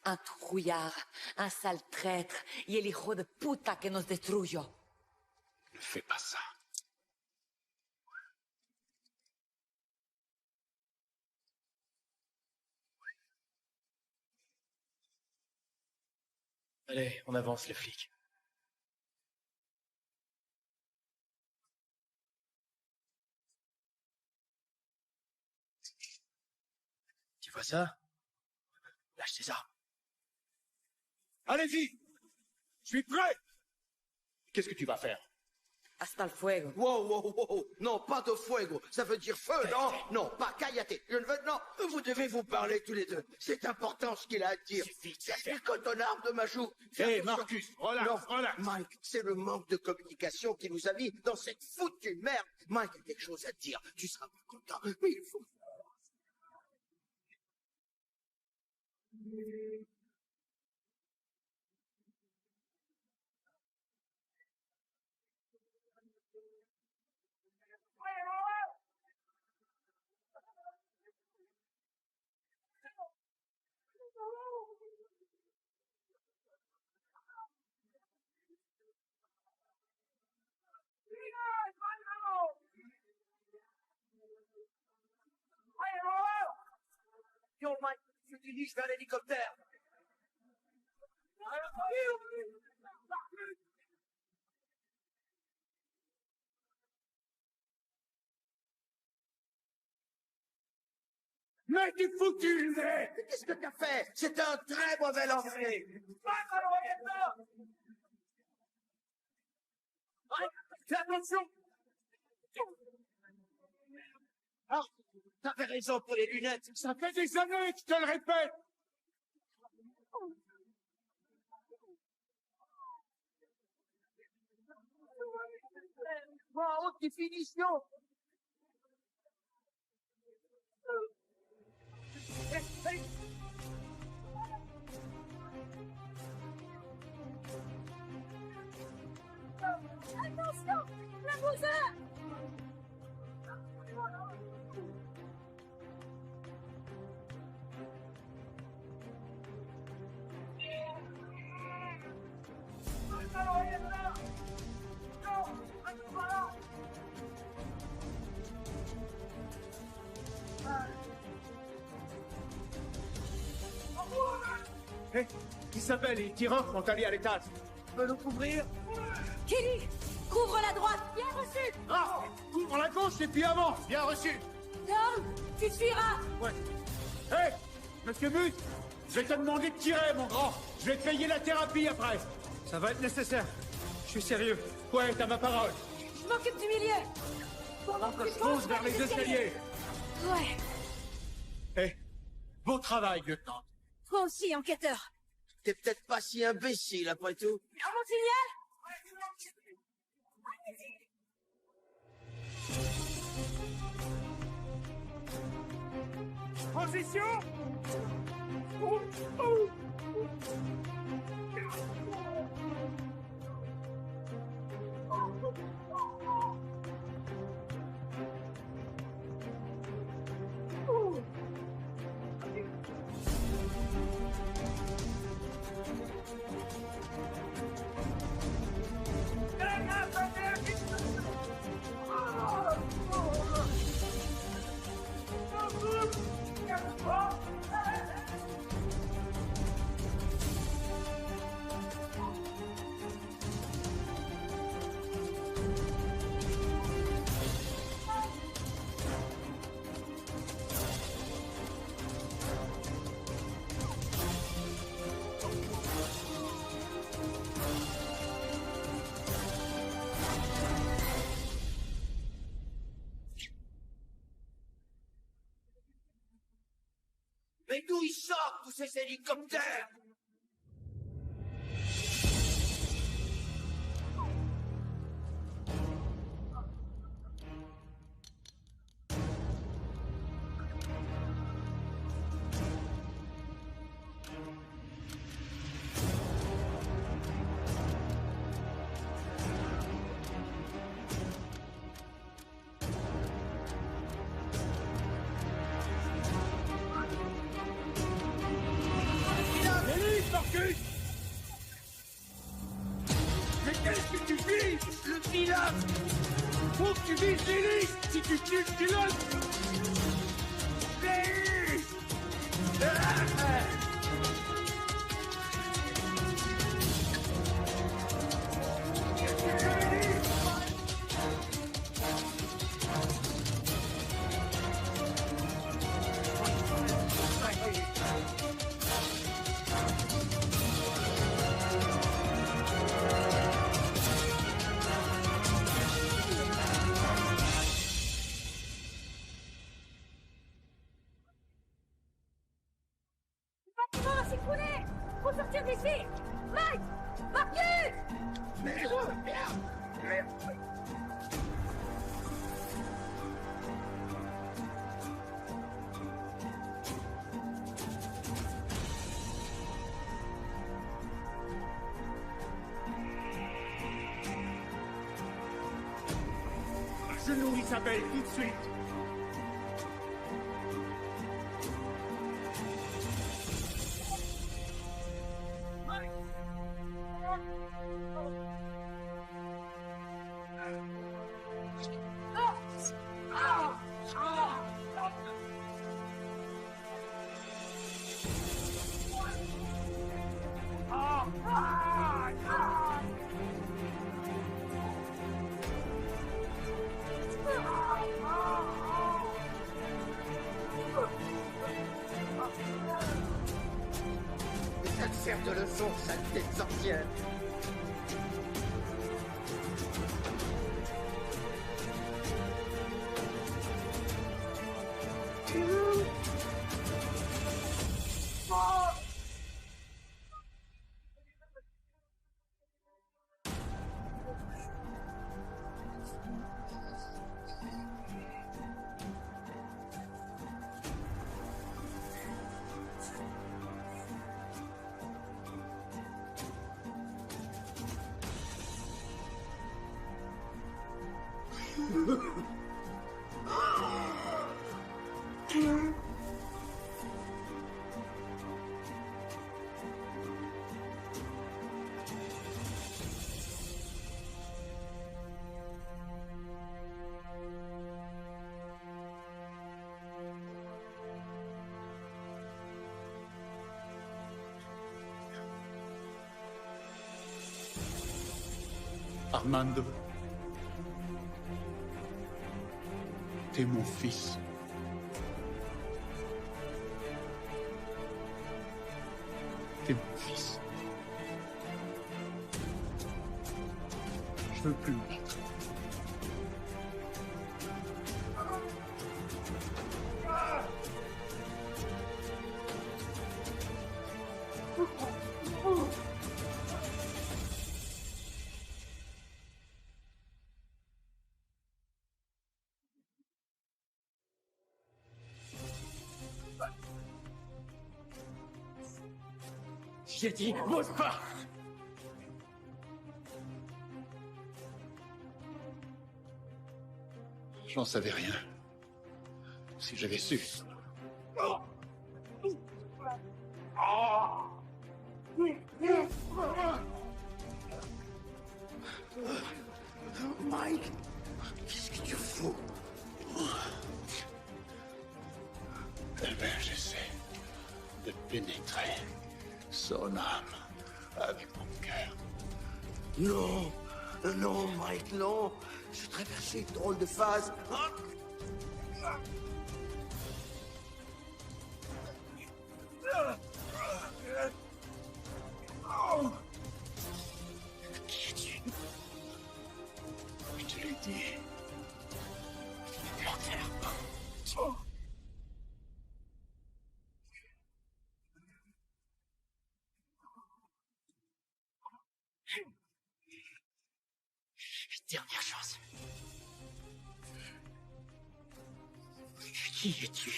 Un trouillard, un sale traître, y el hijo de puta que nos destruyó. Ne fais pas ça. Allez, on avance, les flics. Tu vois ça? Lâche tes armes. Allez-y! Je suis prêt! Qu'est-ce que tu vas faire? Hasta el fuego. Wow, wow, wow, non, pas de fuego, ça veut dire feu, non? Non, pas cállate, je ne veux, non, vous devez vous parler tous les deux, c'est important ce qu'il a à dire. Il colle ton arme de ma joue. Hé, Marcus, relax, non, relax. Mike, c'est le manque de communication qui nous a mis dans cette foutue merde. Mike a quelque chose à te dire, tu seras pas content, mais il faut... Yo, Mike, je te dirige vers l'hélicoptère. Mais tu foutu, mais qu'est-ce que t'as fait? C'est un très mauvais lancer. Fais attention. Ah, t'avais raison pour les lunettes. Ça fait des années que je te le répète. Wow, haute définition. Attention, la boussole! Hé, Isabelle et les tireurs sont allés à l'étage. Tu peux nous couvrir? Kelly, couvre la droite, bien reçu! Ah, couvre la gauche et puis avance, bien reçu. Tom, tu fuiras! Ouais. Hé, monsieur But, je vais te demander de tirer, mon grand. Je vais te payer la thérapie après. Ça va être nécessaire. Je suis sérieux. Ouais, t'as ma parole. Je m'occupe du milieu! Pendant que je pose vers les escaliers. Ouais. Hé, beau travail, lieutenant. Toi aussi, enquêteur. T'es peut-être pas si imbécile, après tout. À mon signal? Position. Mais d'où ils sortent, tous ces hélicoptères? Faut que tu vises l'hélice. Si tu tues le pilote. L'hélice. Faut sortir d'ici! Mike! Marcus! Merde! Merde! À genoux, Isabelle, tout de suite! Ça te sert de leçon, sale tête sorcière. Armando, t'es mon fils. T'es mon fils. Je veux plus me battre. J'ai dit, bouge pas! J'en savais rien. Si j'avais su. Mike, qu'est-ce que tu fous? Eh bien, j'essaie de pénétrer son âme avec mon cœur. Non, non, Mike, non. J'ai traversé une drôle de phase. Qui es-tu? Je te l'ai dit. Menteur. Dernière chance. Qui es-tu?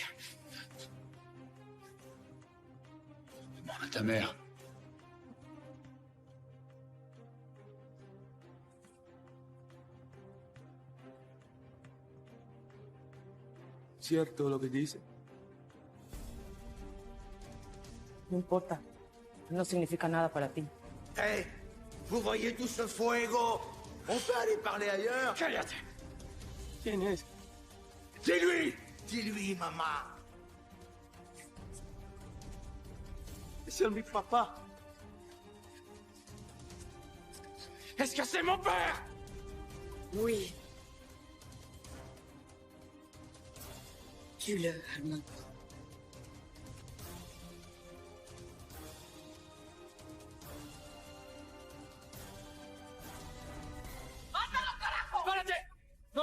Demande à ta mère. ¿Cierto lo que dice? No importa. No significa nada para ti. Hey, vous voyez tout ce fuego? On peut aller parler ailleurs. Cállate. ¿Quién es? Dis-lui. Dis-lui, maman. C'est mi papa. Est-ce que c'est mon père? Oui. Tue-le, Armand. ¡Párate! ¡No!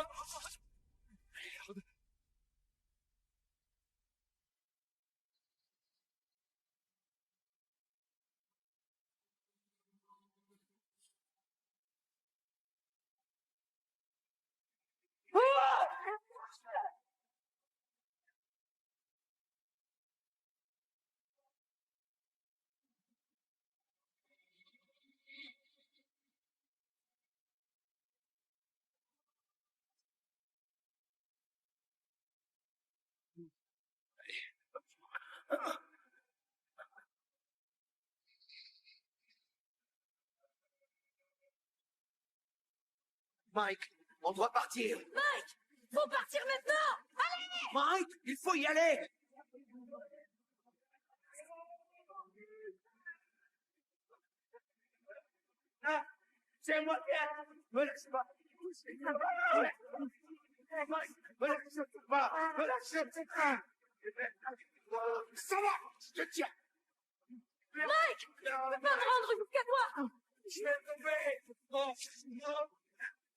Mike, on doit partir. Mike! Faut partir maintenant! Allez! Mike, il faut y aller. Ah, c'est moi qui me laisse pas. Mike, me laisse pas. Me laisse pas. Ça va, je te tiens. Mike! Je peux pas me rendre jusqu'à toi! Je vais tomber. Oh, non.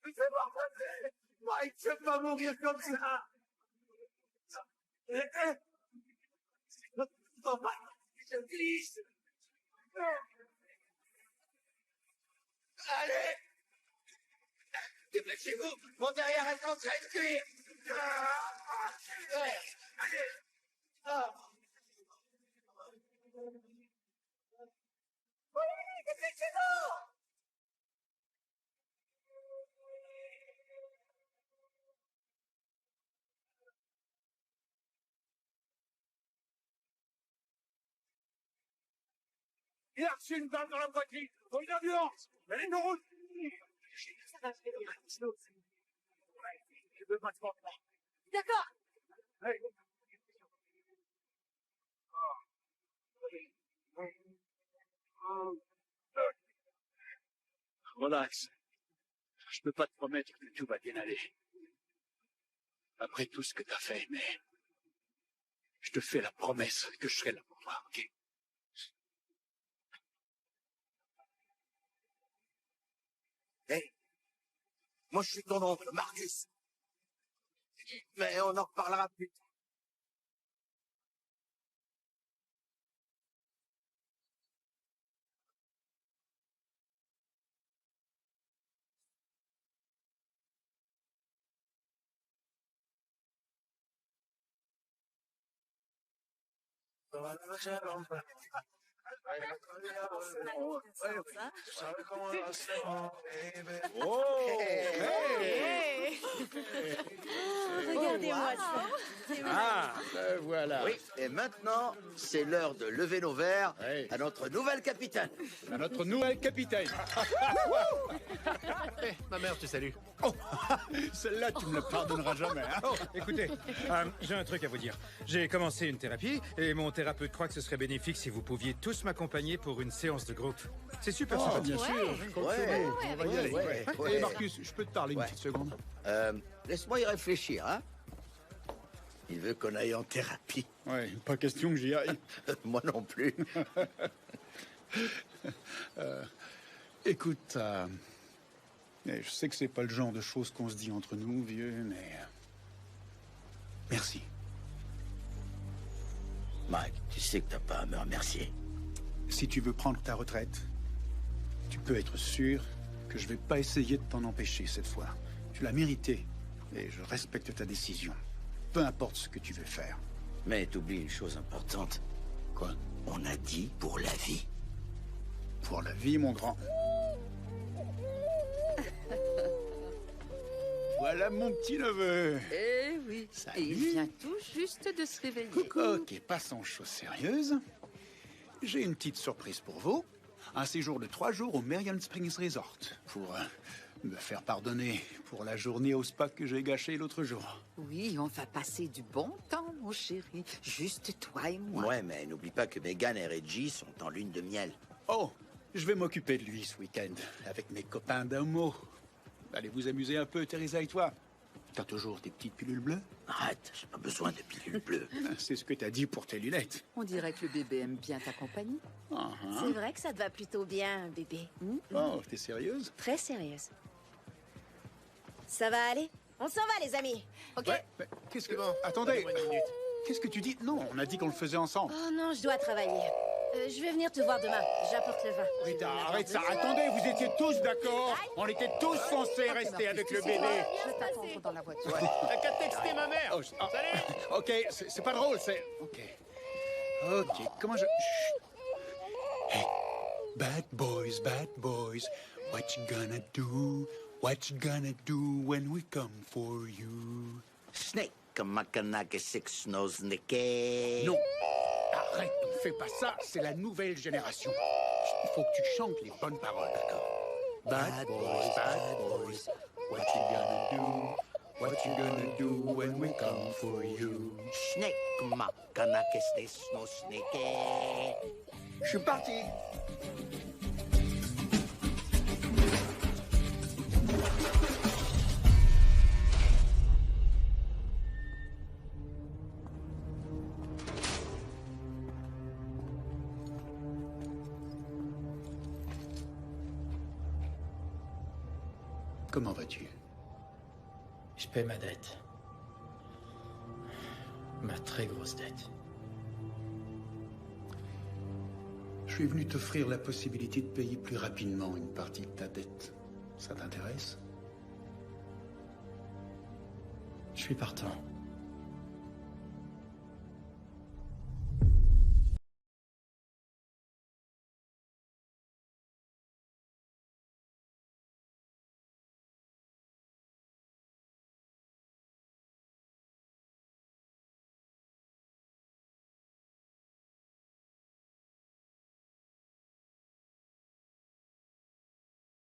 Fais-moi passer. Mike, je vais pas mourir comme ça. Oh, Mike, je glisse. Allez. Dépêchez-vous. Mon derrière est en train de cuire. Allez. Oui, dépêchez-vous. Il a reçu une balle dans la poitrine. Faut une ambulance. Mais une route. Je veux pas te prendre. D'accord. Hey. Relax. Je peux pas te promettre que tout va bien aller. Après tout ce que t'as fait, mais je te fais la promesse que je serai là pour toi, ok? Hey, moi je suis ton oncle, Marcus. Mais on en reparlera plus tard. Regardez-moi ça. Ah, ben voilà. Oui, et maintenant, c'est l'heure de lever nos verres à notre nouvelle capitaine. À notre nouvelle capitaine. Ma mère te salue. Oh, celle-là, tu me la pardonneras jamais. Hein? Oh, écoutez, j'ai un truc à vous dire. J'ai commencé une thérapie et mon thérapeute croit que ce serait bénéfique si vous pouviez tous m'accompagner pour une séance de groupe. C'est super sympa. Bien sûr. On va y aller. Et Marcus, je peux te parler une petite seconde? Laisse-moi y réfléchir, hein. Il veut qu'on aille en thérapie. Ouais, pas question que j'y aille. Moi non plus. Écoute, je sais que c'est pas le genre de choses qu'on se dit entre nous, vieux, mais... merci. Mike, tu sais que t'as pas à me remercier. Si tu veux prendre ta retraite, tu peux être sûr que je vais pas essayer de t'en empêcher cette fois. Tu l'as mérité, et je respecte ta décision. Peu importe ce que tu veux faire. Mais t'oublies une chose importante. Quoi? On a dit pour la vie. Pour la vie, mon grand. Voilà mon petit-neveu. Eh oui, Salut. il vient tout juste de se réveiller. Ok, passons aux choses sérieuses. J'ai une petite surprise pour vous. Un séjour de 3 jours au Marion Springs Resort pour Me faire pardonner pour la journée au spa que j'ai gâchée l'autre jour. Oui, on va passer du bon temps, mon chéri. Juste toi et moi. Ouais, mais n'oublie pas que Megan et Reggie sont en lune de miel. Oh, je vais m'occuper de lui ce week-end, avec mes copains d'homo. Allez vous amuser un peu, Teresa et toi. T'as toujours tes petites pilules bleues? Arrête, j'ai pas besoin de pilules bleues. C'est ce que t'as dit pour tes lunettes. On dirait que le bébé aime bien ta compagnie. C'est vrai que ça te va plutôt bien, bébé. Oh, t'es sérieuse? Très sérieuse. Ça va aller? On s'en va, les amis. Ok? Ouais, mais qu'est-ce que... Attendez, qu'est-ce que tu dis? Non, on a dit qu'on le faisait ensemble. Oh non, je dois travailler. Je vais venir te voir demain. J'apporte le vin. Rita, arrête ça. Attendez, vous étiez tous d'accord? On était tous censés rester avec le bébé. Je vais t'attendre dans la voiture. T'as qu'à texter ma mère. Oh, Salut. Ok, c'est pas drôle, c'est... Ok. Ok, comment je... Chut. Hey, bad boys, what you gonna do? What you gonna do when we come for you? Snake, makanake six nose neke. Non. Arrête, ne fais pas ça, c'est la nouvelle génération. Il faut que tu chantes les bonnes paroles, d'accord? Bad boys, what you gonna do? What you gonna do when we come for you? Snake, makanake six nose neke. Je suis parti. Comment vas-tu? Je paie ma dette. Ma très grosse dette. Je suis venu t'offrir la possibilité de payer plus rapidement une partie de ta dette. Ça t'intéresse? Je suis partant.